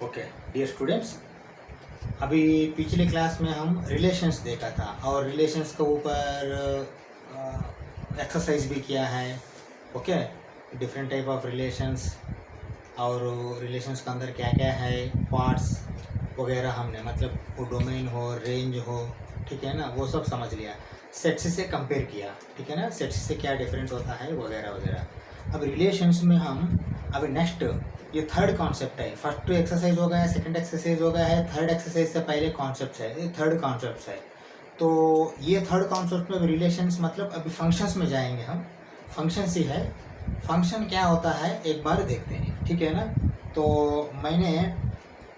Okay dear students, अभी पिछले class में हम रिलेशंस देखा था और रिलेशंस के ऊपर एक्सरसाइज भी किया है। Okay, different type of relations और रिलेशंस के अंदर क्या क्या है, पार्ट्स वगैरह हमने मतलब वो डोमेन हो, रेंज हो, ठीक है ना, वो सब समझ लिया। सेट्स से कंपेयर किया, ठीक है ना, सेट्स से क्या डिफरेंट होता है वगैरह वगैरह। अब रिलेशंस में हम अभी नेक्स्ट ये थर्ड कॉन्सेप्ट है। फर्स्ट एक्सरसाइज हो गया है, सेकंड एक्सरसाइज हो गया है, थर्ड एक्सरसाइज से पहले कॉन्सेप्ट है, ये थर्ड कॉन्सेप्ट है। तो ये थर्ड कॉन्सेप्ट में रिलेशंस मतलब अभी फंक्शंस में जाएंगे हम। फंक्शंस ही है, फंक्शन क्या होता है एक बार देखते हैं, ठीक है ना। तो मैंने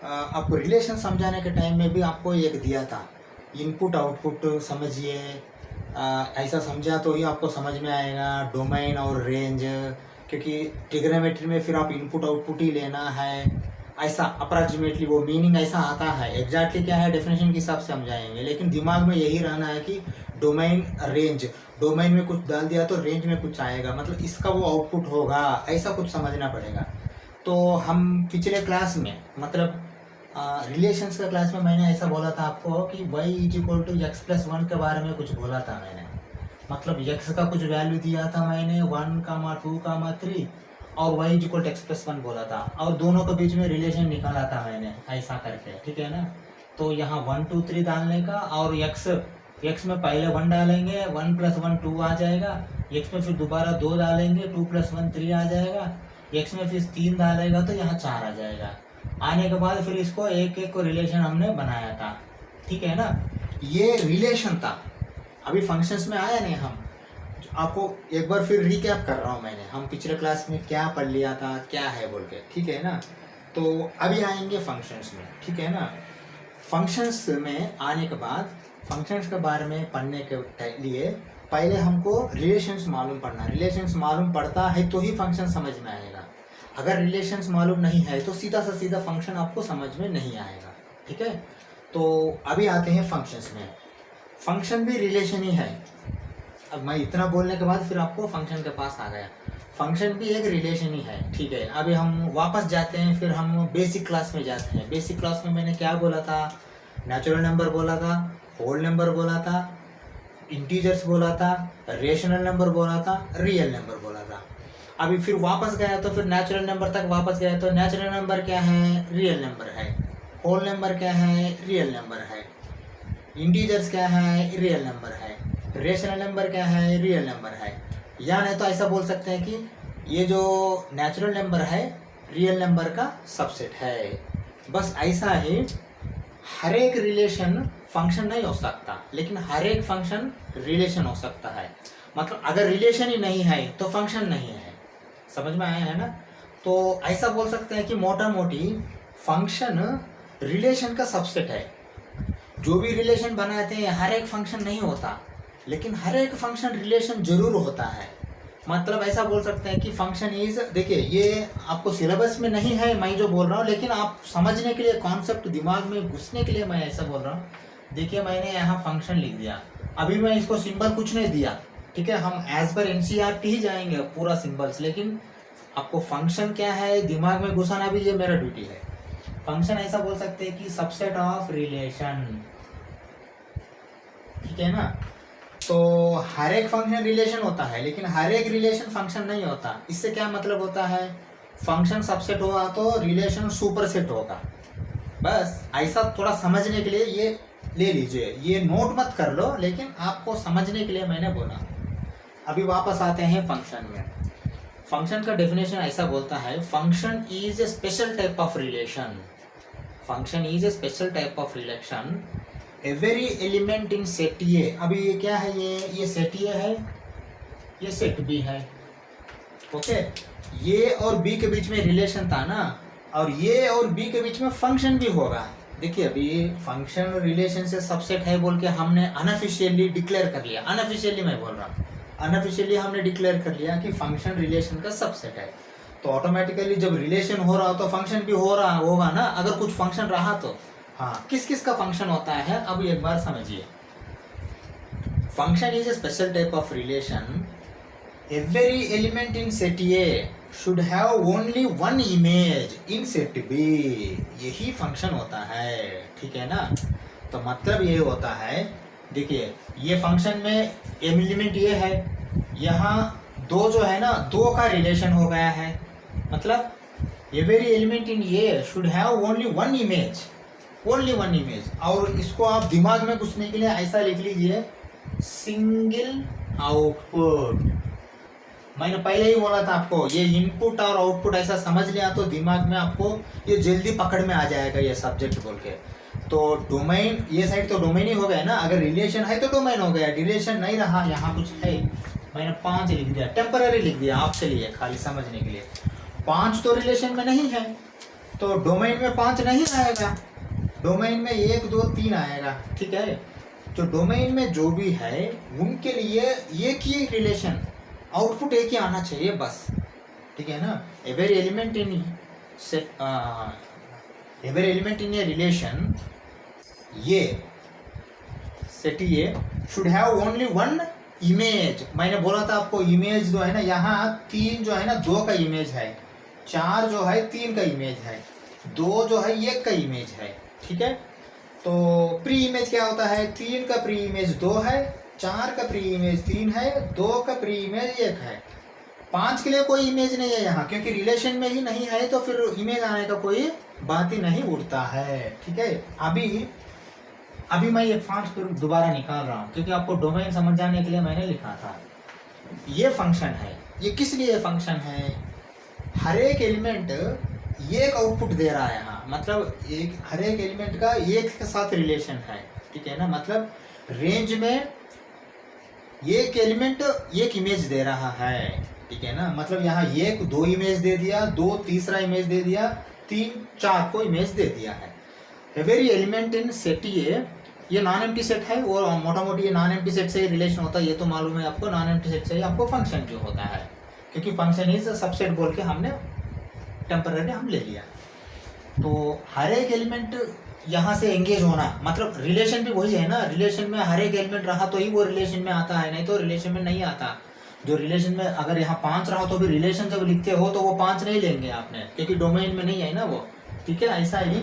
आपको रिलेशन समझाने के टाइम में भी आपको एक दिया था, इनपुट आउटपुट समझिए। ऐसा समझा तो ही आपको समझ में आएगा डोमेन और रेंज, क्योंकि ट्रिग्नोमेट्री में फिर आप इनपुट आउटपुट ही लेना है। ऐसा अप्रॉक्सीमेटली वो मीनिंग ऐसा आता है, एग्जैक्टली क्या है डेफिनेशन के हिसाब से समझाएंगे, लेकिन दिमाग में यही रहना है कि डोमेन रेंज, डोमेन में कुछ डाल दिया तो रेंज में कुछ आएगा, मतलब इसका वो आउटपुट होगा, ऐसा कुछ समझना पड़ेगा। तो हम पिछले क्लास में मतलब रिलेशंस का क्लास में मैंने ऐसा बोला था आपको कि y=x+1 के बारे में कुछ बोला था मैंने। मतलब x का कुछ वैल्यू दिया था मैंने 1, 2, 3 और y=x+1 बोला था, और दोनों के बीच में रिलेशन निकाला था मैंने ऐसा करके, ठीक है ना। तो यहाँ 1, 2, 3 डालने का, और x में पहले 1 डालेंगे, 1 + 1 2 आ जाएगा, x में फिर दोबारा 2 डालेंगे, 2 + 1 3 आ जाएगा, x में फिर 3 डालेगा तो यहाँ 4 आ जाएगा। आने के बाद फिर इसको एक एक को रिलेशन हमने बनाया था, ठीक है ना। ये रिलेशन था, अभी फंक्शंस में आया नहीं। हम आपको एक बार फिर रिकैप कर रहा हूँ मैंने, हम पिछले क्लास में क्या पढ़ लिया था, क्या है बोल के, ठीक है ना। तो अभी आएंगे फंक्शंस में, ठीक है ना। फंक्शंस में आने के बाद फंक्शंस के बारे में पढ़ने के लिए पहले हमको रिलेशंस मालूम पड़ना। रिलेशंस मालूम पड़ता है तो ही फंक्शन समझ में आएगा। अगर रिलेशंस मालूम नहीं है तो सीधा सा सीधा फंक्शन आपको समझ में नहीं आएगा, ठीक है। तो अभी आते हैं फंक्शंस में। फंक्शन भी रिलेशन ही है। अब मैं इतना बोलने के बाद फिर आपको फंक्शन के पास आ गया। फंक्शन भी एक रिलेशन ही है, ठीक है। अभी हम वापस जाते हैं, फिर हम बेसिक क्लास में जाते हैं। बेसिक क्लास में मैंने क्या बोला था, नेचुरल नंबर बोला था, होल नंबर बोला था, इंटीजर्स बोला था, रेशनल नंबर बोला था, रियल नंबर बोला था। अभी फिर वापस गया तो फिर नेचुरल नंबर तक वापस गया तो नेचुरल नंबर क्या है, रियल नंबर है। होल नंबर क्या है, रियल नंबर है। इंटीजर्स क्या है, रियल नंबर है। रेशनल नंबर क्या है, रियल नंबर है। या नहीं तो ऐसा बोल सकते हैं कि ये जो नेचुरल नंबर है रियल नंबर का सबसेट है। बस ऐसा ही हर एक रिलेशन फंक्शन नहीं हो सकता, लेकिन हर एक फंक्शन रिलेशन हो सकता है। मतलब अगर रिलेशन ही नहीं है तो फंक्शन नहीं है। समझ में आया है ना। तो ऐसा बोल सकते हैं कि मोटा मोटी फंक्शन रिलेशन का सबसेट है। जो भी रिलेशन बनाते हैं हर एक फंक्शन नहीं होता, लेकिन हर एक फंक्शन रिलेशन जरूर होता है। मतलब ऐसा बोल सकते हैं कि फंक्शन इज, देखिए ये आपको सिलेबस में नहीं है मैं जो बोल रहा हूँ, लेकिन आप समझने के लिए, कॉन्सेप्ट दिमाग में घुसने के लिए मैं ऐसा बोल रहा हूँ। देखिए मैंने यहाँ फंक्शन लिख दिया, अभी मैं इसको सिंबल कुछ नहीं दिया, ठीक है। हम एज पर एनसीईआरटी ही जाएंगे पूरा सिंबल्स, लेकिन आपको फंक्शन क्या है दिमाग में घुसाना भी ये मेरा ड्यूटी है। फंक्शन ऐसा बोल सकते हैं कि सबसेट ऑफ रिलेशन, ठीक है ना। तो हर एक फंक्शन रिलेशन होता है, लेकिन हर एक रिलेशन फंक्शन नहीं होता। इससे क्या मतलब होता है, फंक्शन सबसेट हुआ तो रिलेशन सुपरसेट होगा। बस ऐसा थोड़ा समझने के लिए ये ले लीजिए, ये नोट मत कर लो, लेकिन आपको समझने के लिए मैंने बोला। अभी वापस आते हैं फंक्शन में। फंक्शन का डेफिनेशन ऐसा बोलता है, function is a special type of relation. Function is a special type of relation every element in set ए। अभी ये क्या है, ये सेट ए है, ये सेट बी है, ओके। ये और बी के बीच में रिलेशन था ना, और ये और बी के बीच में फंक्शन भी होगा। देखिए अभी फंक्शन रिलेशन से सबसेट है बोल के हमने अनऑफिशियली डिक्लेयर कर लिया। अनऑफिशियली मैं बोल रहा हूँ, अनऑफिशियली हमने डिक्लेयर कर लिया कि फंक्शन रिलेशन का सबसेट है। तो ऑटोमेटिकली जब रिलेशन हो रहा हो तो फंक्शन भी हो रहा होगा ना, अगर कुछ फंक्शन रहा तो। हाँ, किस किस का फंक्शन होता है अब एक बार समझिए। Function is a special type of relation every element in set A. Should have only one image in set B, यही फंक्शन होता है, ठीक है ना। तो मतलब ये होता है, देखिए ये फंक्शन में एलिमेंट ये है, यहाँ दो जो है ना, दो का रिलेशन हो गया है, मतलब every element in A should have only one image, only one image. और इसको आप दिमाग में घुसने के लिए ऐसा लिख लीजिए, सिंगल आउटपुट। मैंने पहले ही बोला था आपको, ये इनपुट और आउटपुट ऐसा समझ लिया तो दिमाग में आपको ये जल्दी पकड़ में आ जाएगा ये सब्जेक्ट बोल के। तो डोमेन, ये साइड तो डोमेन ही हो गया ना, अगर रिलेशन है तो डोमेन हो गया, रिलेशन नहीं रहा, यहाँ कुछ है, मैंने 5 लिख दिया, टेम्पररी लिख दिया आपके लिए खाली समझने के लिए। 5 तो रिलेशन में नहीं है, तो डोमेन में 5 नहीं आएगा, डोमेन में 1 2 3 आएगा, ठीक है। तो डोमेन में जो भी है उनके लिए एक ही रिलेशन, आउटपुट एक ही आना चाहिए बस, ठीक है ना। Every element in every element in a relation, ये सेट ये should have only one image. मैंने बोला था आपको इमेज जो है ना, यहाँ 3 जो है ना 2 का इमेज है, 4 जो है 3 का इमेज है, 2 जो है 1 का इमेज है, ठीक है। तो प्री इमेज क्या होता है, 3 का प्री इमेज 2 है, 4 का प्री इमेज 3 है, 2 का प्री इमेज 1 है, 5 के लिए कोई इमेज नहीं है यहाँ, क्योंकि रिलेशन में ही नहीं है, तो फिर इमेज आने का कोई बात ही नहीं उठता है, ठीक है। अभी मैं ये 5 फिर दोबारा निकाल रहा हूँ, क्योंकि आपको डोमेन समझ जाने के लिए मैंने लिखा था। ये फंक्शन है, ये किस लिए फंक्शन है, हर एक एलिमेंट एक आउटपुट दे रहा है यहाँ, मतलब एक हर एक एलिमेंट का एक के साथ रिलेशन है, ठीक है ना। मतलब रेंज में एक एलिमेंट एक इमेज दे रहा है, ठीक है ना। मतलब यहाँ 1 2 इमेज दे दिया, 2 तीसरा इमेज दे दिया, 3 4 को इमेज दे दिया है। एवरी एलिमेंट इन सेट ये नॉन एम्प्टी सेट है, और मोटा मोटी ये नॉन एम्प्टी सेट से ही रिलेशन होता है, ये तो मालूम है आपको, नॉन एम्प्टी सेट से ही आपको फंक्शन जो होता है, क्योंकि फंक्शन इज सबसेट बोल के हमने टेम्पररी हम ले लिया। तो हर एक एलिमेंट यहाँ से एंगेज होना, मतलब रिलेशन भी वही है ना, रिलेशन में हर एक एलिमेंट रहा तो ही वो रिलेशन में आता है, नहीं तो रिलेशन में नहीं आता। जो रिलेशन में अगर यहाँ 5 रहा तो भी रिलेशन जब लिखते हो तो वो 5 नहीं लेंगे आपने, क्योंकि डोमेन में नहीं है ना वो, ठीक है। ऐसा ही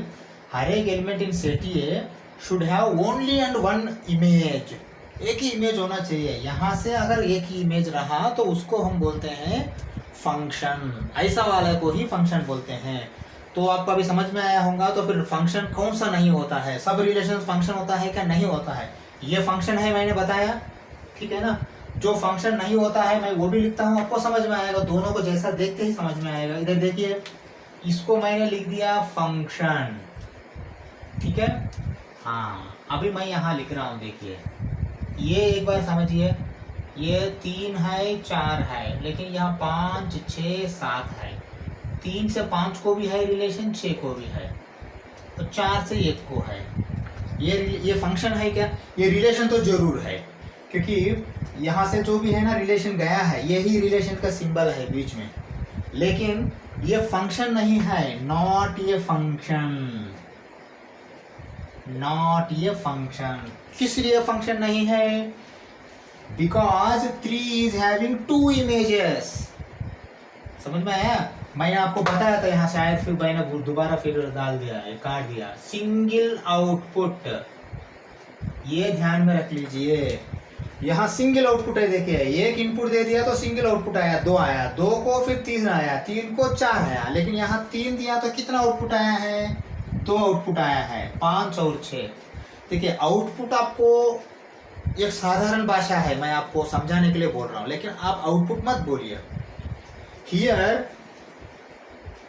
हर एक element in set A should have only and one image, एक ही इमेज होना चाहिए। यहाँ से अगर एक ही इमेज रहा तो उसको हम बोलते हैं फंक्शन, ऐसा वाले को ही फंक्शन बोलते हैं। तो आपको अभी समझ में आया होगा। तो फिर फंक्शन कौन सा नहीं होता है, सब रिलेशन फंक्शन होता है क्या, नहीं होता है। ये फंक्शन है मैंने बताया, ठीक है ना। जो फंक्शन नहीं होता है मैं वो भी लिखता हूँ, आपको समझ में आएगा, दोनों को जैसा देखते ही समझ में आएगा। इधर देखिए, इसको मैंने लिख दिया फंक्शन, ठीक है। हाँ, अभी मैं यहाँ लिख रहा हूँ, देखिए ये एक बार समझिए, ये 3 है 4 है, लेकिन यहाँ 5 6 7 है। 3 से 5 को भी है रिलेशन, 6 को भी है, तो 4 से 1 को है। ये फंक्शन है क्या, ये रिलेशन तो जरूर है, क्योंकि यहाँ से जो भी है ना रिलेशन गया है, यही रिलेशन का सिंबल है बीच में, लेकिन ये फंक्शन नहीं है, नॉट ये फंक्शन, नॉट ये फंक्शन। किस लिए फंक्शन नहीं है, बिकॉज 3 इज हैविंग 2 इमेजेस। समझ में आया, मैंने आपको बताया था, यहाँ शायद फिर मैंने दोबारा फिर डाल दिया, काट दिया। सिंगल आउटपुट, ये ध्यान में रख लीजिए, यहाँ सिंगल आउटपुट है। देखिए, एक इनपुट दे दिया तो सिंगल आउटपुट आया, 2 आया, 2 को फिर 3 आया, 3 को 4 आया, लेकिन यहाँ 3 दिया तो कितना आउटपुट आया है, 2 आउटपुट आया है, 5 और 6। देखिए, आउटपुट आपको एक साधारण भाषा है, मैं आपको समझाने के लिए बोल रहा हूँ, लेकिन आप आउटपुट मत बोलिए। Here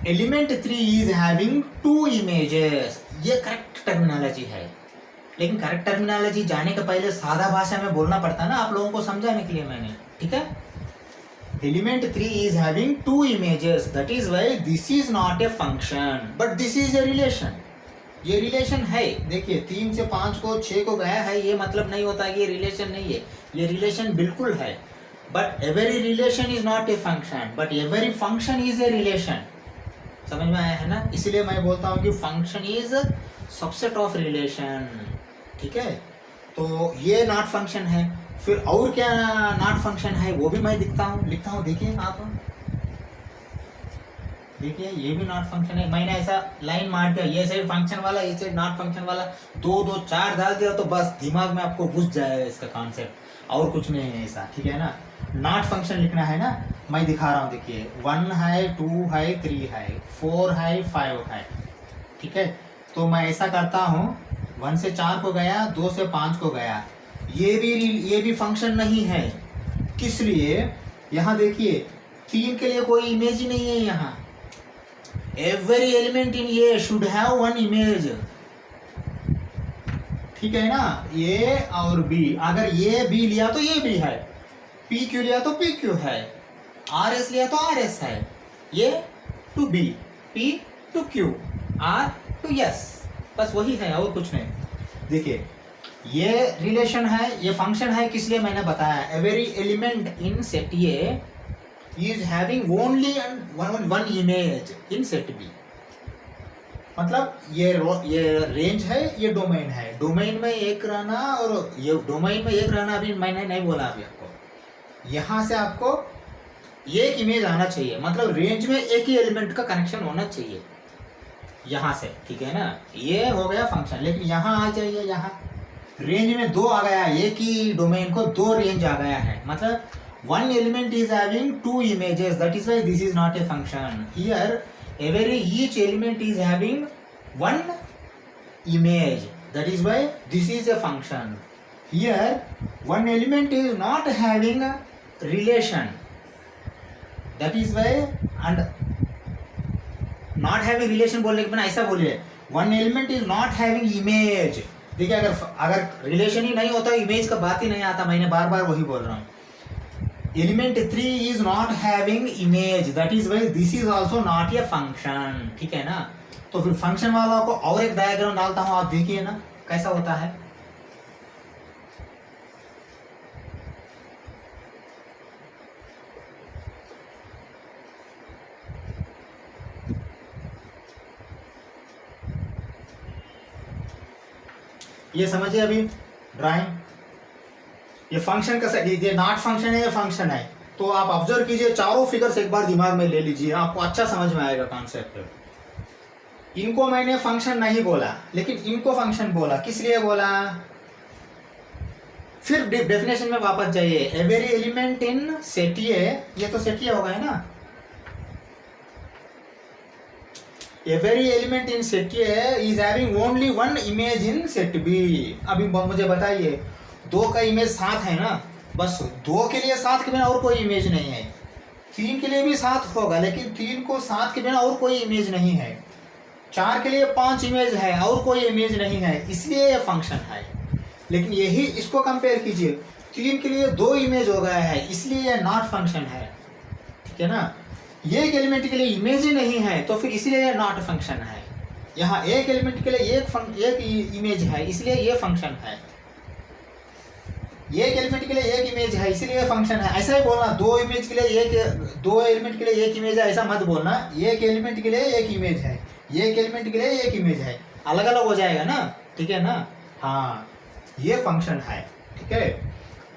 element 3 is having 2 images, ये करेक्ट टर्मिनोलॉजी है, लेकिन करेक्ट टर्मिनोलॉजी जाने के पहले सादा भाषा में बोलना पड़ता ना, आप लोगों को समझाने के लिए मैंने, ठीक है। Element 3 is having 2 images, that is why this is not a function but this is a relation. ये रिलेशन है। देखिए, 3 से 5 को 6 को गया है, ये मतलब नहीं होता कि ये रिलेशन नहीं है, ये रिलेशन बिल्कुल है। But every relation is not a function, but every function is a relation. समझ में आया है ना, इसलिए मैं बोलता हूँ कि function is subset of relation, ठीक है। तो ये नॉट फंक्शन है। फिर और क्या नॉट फंक्शन है वो भी मैं लिखता हूँ, देखिए आप, देखिए ये भी नॉट फंक्शन है, मैंने ऐसा लाइन मार दिया, ये साइड फंक्शन वाला, ये साइड नॉट फंक्शन वाला, दो दो चार डाल दिया तो बस दिमाग में आपको घुस जाएगा इसका कॉन्सेप्ट, और कुछ नहीं है ऐसा, ठीक है ना। नॉट फंक्शन लिखना है ना, मैं दिखा रहा हूँ, देखिए 1 है, 2 है, 3 है, 4 है, 5 है, ठीक है। तो मैं ऐसा करता हूँ, 1 से 4 को गया, 2 से 5 को गया, ये भी फंक्शन नहीं है। किस लिए? यहाँ देखिए 3 के लिए कोई इमेज ही नहीं है यहाँ। Every element in A should have one image, ठीक है ना। ए और बी, अगर ये बी लिया तो ये भी है, पी क्यू लिया तो पी क्यू है, आर एस लिया तो आर एस है, ये to B, P to Q, R to S, बस वही है और कुछ नहीं। देखिए ये रिलेशन है, ये फंक्शन है, किस लिए मैंने बताया, every element in set A is having only one image in set B। मतलब ये रेंज है, ये डोमेन है, डोमेन में एक रहना, और ये डोमेन में एक रहना अभी मैंने नहीं बोला अभी आपको। यहाँ से आपको एक इमेज आना चाहिए, मतलब रेंज में एक ही एलिमेंट का कनेक्शन होना चाहिए यहाँ से, ठीक है ना। ये हो गया फंक्शन, लेकिन यहाँ आ जाइए, यहाँ रेंज में 2 आ गया, एक ही डोमेन को 2 रेंज आ गया है, मतलब one element is having 2 images, that is why this is not a function. Here each element is having 1 image, that is why this is a function. Here one element is not having a relation, that is why, and not having relation बोलने के बिना ऐसा बोलिए, one element is not having image। देखिए अगर relation ही नहीं होता, image का बात ही नहीं आता, मैंने बार बार वही बोल रहा हूँ। Element 3 is not having image, that is why this is also not a function, ठीक है ना। तो फिर फंक्शन वाला को और एक डायग्राम डालता हूं, आप देखिए ना कैसा होता है। ये समझिए अभी ड्राइंग, ये फंक्शन का ये नॉट फंक्शन है, ये फंक्शन है। तो आप ऑब्जर्व कीजिए, चारों फिगर्स एक बार दिमाग में ले लीजिए, आपको अच्छा समझ में आएगा कॉन्सेप्ट। इनको मैंने फंक्शन नहीं बोला, लेकिन इनको फंक्शन बोला, किस लिए बोला? फिर डेफिनेशन में वापस जाइए, every element in set A, ये तो सेट ए होगा है ना, every element in set A is having only 1 image in set B. अभी मुझे बताइए, 2 का इमेज 7 है ना, बस 2 के लिए 7 के बिना और कोई इमेज नहीं है। 3 के लिए भी 7 होगा, लेकिन 3 को 7 के बिना और कोई इमेज नहीं है। 4 के लिए 5 इमेज है और कोई इमेज नहीं है, इसलिए ये फंक्शन है। लेकिन यही इसको कंपेयर कीजिए, 3 के लिए 2 इमेज हो गया है, इसलिए ये नॉट फंक्शन है, ठीक है ना। एक एलिमेंट के लिए इमेज ही नहीं है, तो फिर इसलिए ये नॉट फंक्शन है। यहाँ एक एलिमेंट के लिए एक इमेज है, इसलिए ये फंक्शन है। एक एलिमेंट के लिए एक इमेज है, इसीलिए फंक्शन है। ऐसा ही बोलना, 2 एलिमेंट के लिए एक इमेज है, ऐसा मत बोलना। एक एलिमेंट के लिए एक इमेज है, एक एलिमेंट के लिए एक इमेज है, अलग अलग हो जाएगा ना, ठीक है ना। हाँ, ये फंक्शन है, ठीक है।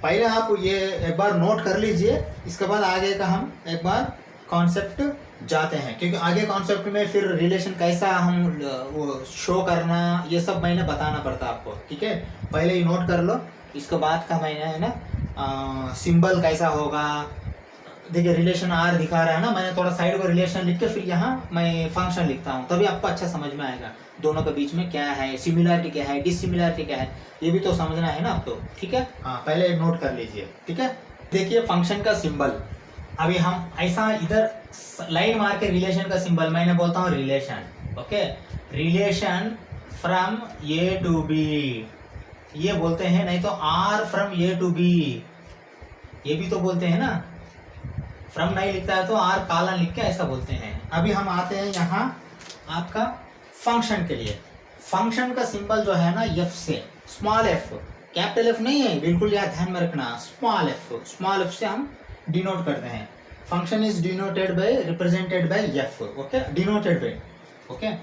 पहले आप ये एक बार नोट कर लीजिए, इसके बाद आगे का हम एक बार कॉन्सेप्ट जाते हैं, क्योंकि आगे कॉन्सेप्ट में फिर रिलेशन कैसा हम वो शो करना, ये सब मैंने बताना पड़ता आपको, ठीक है। पहले ही नोट कर लो, इसके बाद का मैंने है ना सिंबल कैसा होगा। देखिए रिलेशन आर दिखा रहा है ना, मैंने थोड़ा साइड को रिलेशन लिख के फिर यहाँ मैं फंक्शन लिखता हूँ, तभी आपको अच्छा समझ में आएगा दोनों के बीच में क्या है, सिमिलरिटी क्या है, डिससिमिलरिटी क्या है, ये भी तो समझना है ना आपको, ठीक है। हाँ, पहले नोट कर लीजिए, ठीक है। देखिए फंक्शन का सिंबल, अभी हम ऐसा इधर लाइन मार के रिलेशन का सिंबल मैंने बोलता हूँ relation, okay. Relation from A to B, ये बोलते हैं, नहीं तो R from A to B, ये भी तो बोलते हैं ना। फ्रॉम नहीं लिखता है तो आर कालन लिख के ऐसा बोलते हैं। अभी हम आते हैं यहाँ आपका फंक्शन के लिए। फंक्शन का सिंबल जो है ना, एफ से, स्मॉल एफ, कैपिटल एफ नहीं है, बिल्कुल याद ध्यान में रखना, स्मॉल एफ से हम डिनोट करते हैं। Function is denoted by, represented by F, okay, denoted by, okay.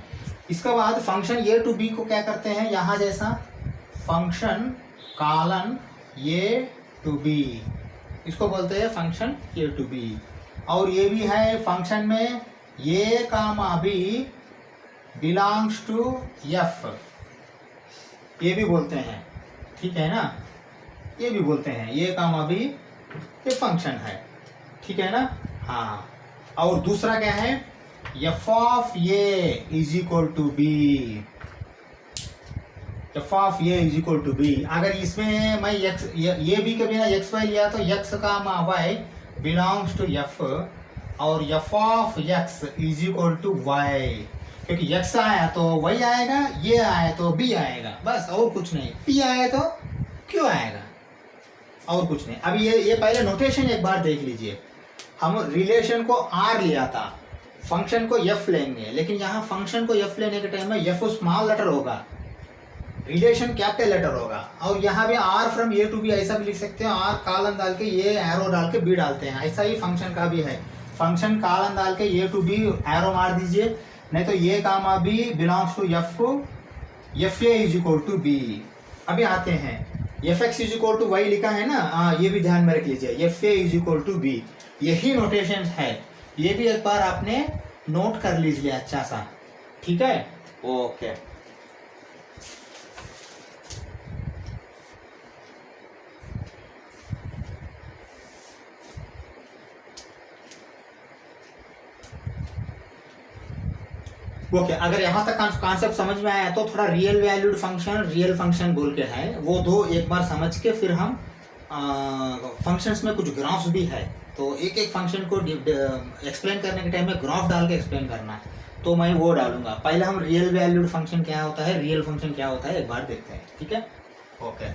इसके बाद फंक्शन ए टू बी को क्या करते हैं, यहाँ जैसा function colon A to B, इसको बोलते हैं फंक्शन ए टू बी। और ये भी है फंक्शन में ए comma B belongs to F, ये भी बोलते हैं, ठीक है ना, ये भी बोलते हैं ए कामा बी ये फंक्शन है, ठीक है ना। हाँ, और दूसरा क्या है, F of A is equal to B, F of A is equal to B. अगर इसमें मैं एक्स ये बी के बिना एक्स वाई लिया तो X comma Y belongs to F, और F of X is equal to Y, क्योंकि एक्स आया तो वाई आएगा, ये आया तो बी आएगा, बस और कुछ नहीं, पी आया तो क्यों आएगा, और कुछ नहीं। अभी ये पहले नोटेशन एक बार देख लीजिए, हम रिलेशन को आर लिया था, फंक्शन को एफ लेंगे, लेकिन यहाँ फंक्शन को एफ लेने के टाइम में एफ स्मॉल लेटर होगा, रिलेशन कैपिटल लेटर होगा, और यहाँ भी R from A to B ऐसा भी लिख सकते हैं, आर कॉलन डाल के ये एरो डाल के बी डालते हैं, ऐसा ही फंक्शन का भी है, फंक्शन कॉलन डाल के ए टू बी एरो मार दीजिए, नहीं तो A comma B belongs to F को F A is equal to B. अभी आते हैं, F X is equal to Y लिखा है ना, ये भी ध्यान में रख लीजिए, F A is equal to B, यही नोटेशन है, ये भी एक बार आपने नोट कर लीजिए अच्छा सा, ठीक है, ओके। ओके, अगर यहाँ तक कॉन्सेप्ट समझ में आया तो थोड़ा real valued function, real function बोल के है, वो दो एक बार समझ के फिर हम फंक्शंस में कुछ ग्राफ्स भी है, तो एक एक फंक्शन को एक्सप्लेन करने के टाइम में ग्राफ डाल के एक्सप्लेन करना है, तो मैं वो डालूंगा। पहले हम रियल वैल्यूड फंक्शन क्या होता है, रियल फंक्शन क्या होता है एक बार देखते हैं, ठीक है, ओके।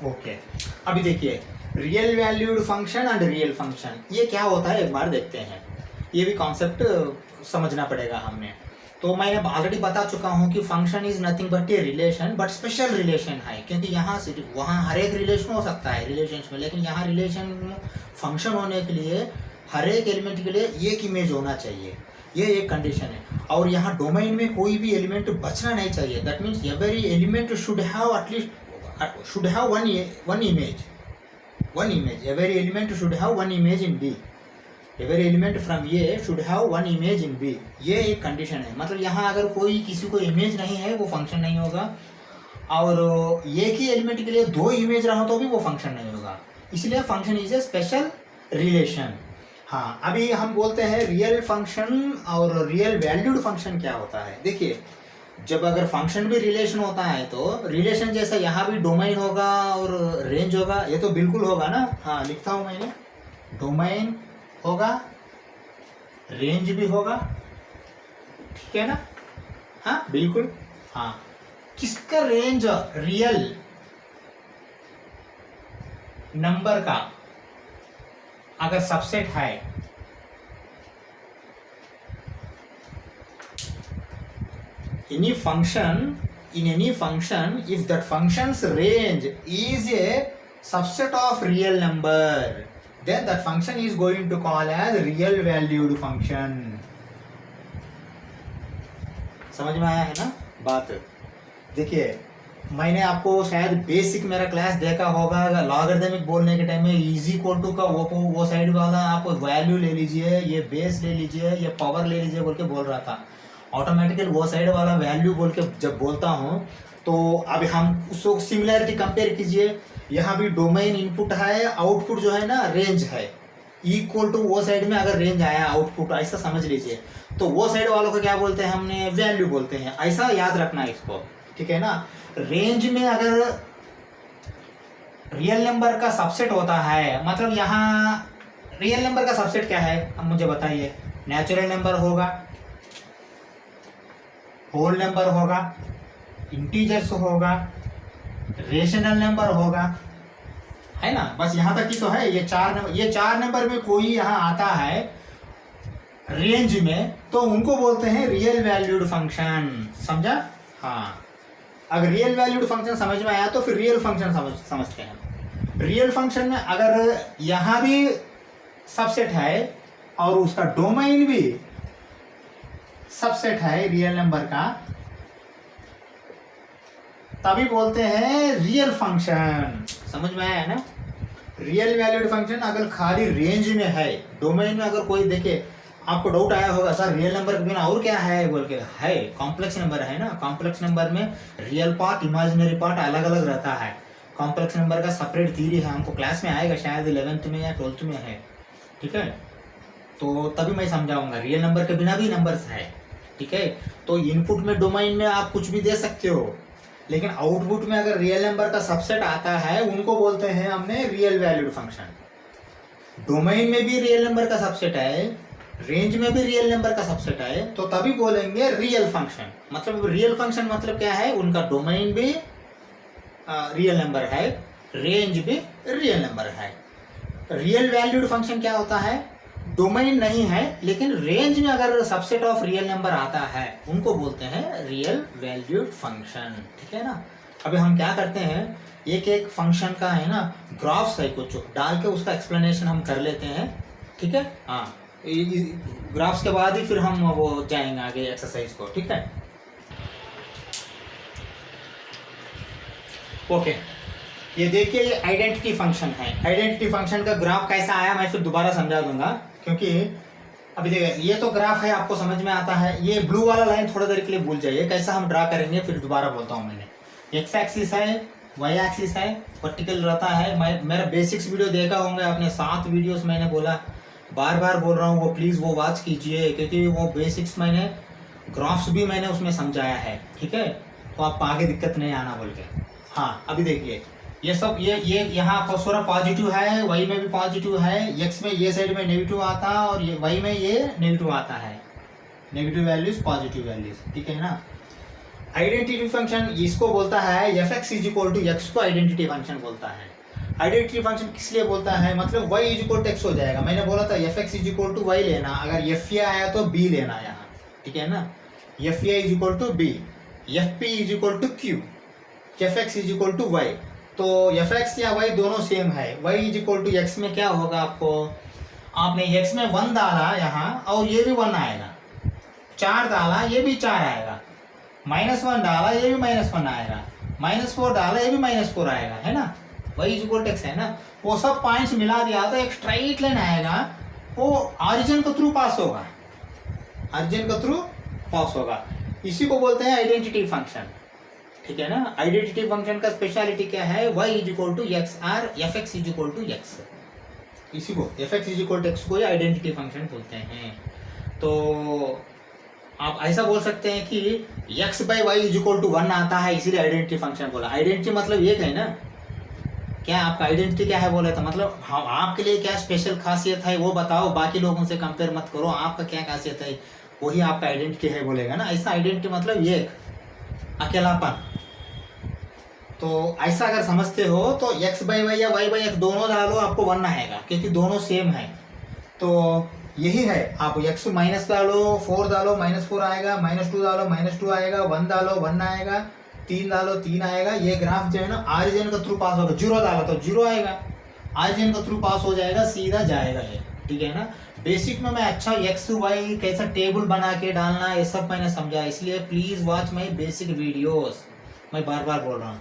ओके, अभी देखिए real valued function and real function ये क्या होता है एक बार देखते हैं, ये भी कॉन्सेप्ट समझना पड़ेगा हमने। तो मैं ऑलरेडी बता चुका हूँ कि function is nothing but a relation, but special relation है, क्योंकि यहाँ से वहाँ हर एक रिलेशन हो सकता है रिलेशंस में, लेकिन यहाँ रिलेशन फंक्शन होने के लिए हर एक एलिमेंट के लिए एक इमेज होना चाहिए, ये एक कंडीशन है। और यहाँ डोमेन में कोई भी एलिमेंट बचना नहीं चाहिए, that means every element should have at least should have one image, every element should have one image in B, every element from A should have one image in B, ये एक condition है। मतलब यहाँ अगर कोई किसी को इमेज नहीं है वो फंक्शन नहीं होगा, और एक ही एलिमेंट के लिए दो इमेज रहा तो भी वो फंक्शन नहीं होगा, इसलिए function is a special relation. हाँ, अभी हम बोलते हैं रियल फंक्शन और रियल वैल्यूड फंक्शन क्या होता है। देखिए, जब अगर फंक्शन भी रिलेशन होता है तो रिलेशन जैसा यहाँ भी डोमेन होगा और रेंज होगा, ये तो बिल्कुल होगा ना। हाँ, लिखता हूँ मैंने, डोमेन होगा, रेंज भी होगा, ठीक है ना। हाँ बिल्कुल, हाँ। किसका रेंज रियल नंबर का अगर सबसेट है, in any function if that function's range is a subset of real number, then that function is going to call as real valued function। समझ में आया है ना बात। देखिए, मैंने आपको शायद बेसिक मेरा क्लास देखा होगा, लॉगरिथमिक बोलने के टाइम में इज इक्वल टू का वो साइड वाला आप वैल्यू ले लीजिए, ये बेस ले लीजिए, ये पावर ले लीजिए बोल के बोल रहा था। ऑटोमेटिकल वो साइड वाला वैल्यू बोल के जब बोलता हूँ तो अभी हम उसको सिमिलरिटी कंपेयर कीजिए, यहाँ भी डोमेन इनपुट है, आउटपुट जो है ना रेंज है, इक्वल टू वो साइड में अगर रेंज आया आउटपुट, ऐसा समझ लीजिए। तो वो साइड वालों को क्या बोलते हैं, हमने वैल्यू बोलते हैं, ऐसा याद रखना है इसको, ठीक है ना। रेंज में अगर रियल नंबर का सबसेट होता है, मतलब यहाँ रियल नंबर का सबसेट क्या है, अब मुझे बताइए। नेचुरल नंबर होगा, होल नंबर होगा, इंटीजर्स होगा, रेशनल नंबर होगा, है ना। बस यहाँ तक ही तो है। ये चार नंबर में कोई यहाँ आता है रेंज में तो उनको बोलते हैं रियल वैल्यूड फंक्शन, समझा। हाँ, अगर रियल वैल्यूड फंक्शन समझ में आया तो फिर रियल फंक्शन समझते हैं। रियल फंक्शन में अगर यहाँ भी सबसेट है और उसका डोमेन भी सबसेट है रियल नंबर का, तभी बोलते हैं रियल फंक्शन। समझ में आया है ना? रियल वैल्यूड फंक्शन अगर खाली रेंज में है, डोमेन में अगर कोई देखे, आपको डाउट आया होगा सर रियल नंबर के बिना और क्या है बोल के, है कॉम्प्लेक्स नंबर है ना। कॉम्प्लेक्स नंबर में रियल पार्ट इमेजिनरी पार्ट अलग अलग रहता है। कॉम्प्लेक्स नंबर का सेपरेट थ्योरी है, हमको क्लास में आएगा शायद 11th में या 12th में है, ठीक है। तो तभी मैं समझाऊंगा रियल नंबर के बिना भी नंबर्स है, ठीक है। तो इनपुट में डोमेन में आप कुछ भी दे सकते हो, लेकिन आउटपुट में अगर रियल नंबर का सबसेट आता है उनको बोलते हैं हमने रियल वैल्यूड फंक्शन। डोमेन में भी रियल नंबर का सबसेट है, रेंज में भी रियल नंबर का सबसेट है, तो तभी बोलेंगे रियल फंक्शन। मतलब रियल फंक्शन मतलब क्या है, उनका डोमेन भी रियल नंबर है, रेंज भी रियल नंबर है। रियल वैल्यूड फंक्शन क्या होता है, डोमेन नहीं है लेकिन रेंज में अगर सबसेट ऑफ रियल नंबर आता है उनको बोलते हैं रियल वैल्यूड फंक्शन, ठीक है ना। अभी हम क्या करते हैं, एक एक फंक्शन का है ना ग्राफ्स है कुछ डाल के उसका एक्सप्लेनेशन हम कर लेते हैं, ठीक है। हाँ, ग्राफ्स के बाद ही फिर हम वो जाएंगे आगे एक्सरसाइज को, ठीक है। ओके, ये देखिए ये आइडेंटिटी फंक्शन है। आइडेंटिटी फंक्शन का ग्राफ कैसा आया मैं फिर दोबारा समझा दूंगा, क्योंकि अभी देखिए ये तो ग्राफ है आपको समझ में आता है। ये ब्लू वाला लाइन थोड़ा देर के लिए भूल जाइए, कैसा हम ड्रा करेंगे फिर दोबारा बोलता हूँ। मैंने एक्स एक्सिस है, वाई एक्सिस है, वर्टिकल रहता है। मेरा बेसिक्स वीडियो देखा होंगे आपने, 7 वीडियोस मैंने बोला, बार बार बोल रहा हूँ, वो प्लीज़ वो वॉच कीजिए, क्योंकि वो बेसिक्स मैंने ग्राफ्स भी मैंने उसमें समझाया है, ठीक है। तो आपको आगे दिक्कत नहीं आना बोल के। हाँ, अभी देखिए ये सब ये यहाँ फॉस्फोरस पॉजिटिव है, वाई में भी पॉजिटिव है, एक्स में ये साइड में नेगेटिव आता है और ये वाई में ये नेगेटिव आता है, नेगेटिव वैल्यूज पॉजिटिव वैल्यूज, ठीक है ना। आइडेंटिटी फंक्शन इसको बोलता है F X is equal to X को आइडेंटिटी फंक्शन बोलता है। आइडेंटिटी फंक्शन किस लिए बोलता है, मतलब Y is equal to X हो जाएगा। मैंने बोला था F X is equal to Y लेना, अगर एफ ए आया तो बी लेना यहाँ, ठीक है ना। F A is equal to B, F P is equal to Q, F X is equal to Y. तो एफ एक्स या वाई दोनों सेम है। Y is equal to X में क्या होगा, आपको आपने एक्स में 1 डाला यहाँ और ये भी 1 आएगा, 4 डाला ये भी 4 आएगा, -1 डाला ये भी -1 आएगा, -4 डाला ये भी -4 आएगा, है ना। Y is equal to X है ना, वो सब पॉइंट्स मिला दिया तो एक स्ट्राइट लाइन आएगा, वो ऑरिजिन के थ्रू पास होगा, ऑरिजिन के थ्रू पास होगा। इसी को बोलते हैं आइडेंटिटी फंक्शन, ठीक है ना। आइडेंटिटी फंक्शन का स्पेशलिटी क्या है, y is equal to X और F X is equal to X. इसी को F X is equal to X को आइडेंटिटी फंक्शन बोलते हैं। तो आप ऐसा बोल सकते हैं कि x by Y is equal to 1 आता है, इसीलिए आइडेंटिटी फंक्शन बोला। आइडेंटिटी मतलब एक है ना, क्या आपका आइडेंटिटी क्या है बोला था, मतलब हाँ आपके लिए क्या स्पेशल खासियत है वो बताओ, बाकी लोगों से कंपेयर मत करो, आपका क्या खासियत है वही आपका आइडेंटिटी है बोलेगा ना। ऐसा आइडेंटिटी मतलब एक अकेलापन। तो ऐसा अगर समझते हो तो x बाई वाई या y बाई x दोनों डालो आपको 1 आएगा, क्योंकि दोनों सेम है। तो यही है, आप x माइनस डालो 4 डालो -4 आएगा, -2 डालो -2 आएगा, 1 डालो 1 आएगा, 3 डालो 3 आएगा। ये ग्राफ जो है ना ऑरिजिन का थ्रू पास होगा, 0 डालो तो 0 आएगा, ऑरिजिन का थ्रू पास हो जाएगा, सीधा जाएगा ये, ठीक है ना। बेसिक में मैं अच्छा एक्स वाई कैसा टेबल बना के डालना ये सब मैंने समझा, इसलिए please watch my basic videos, मैं बार बार बोल रहा हूँ,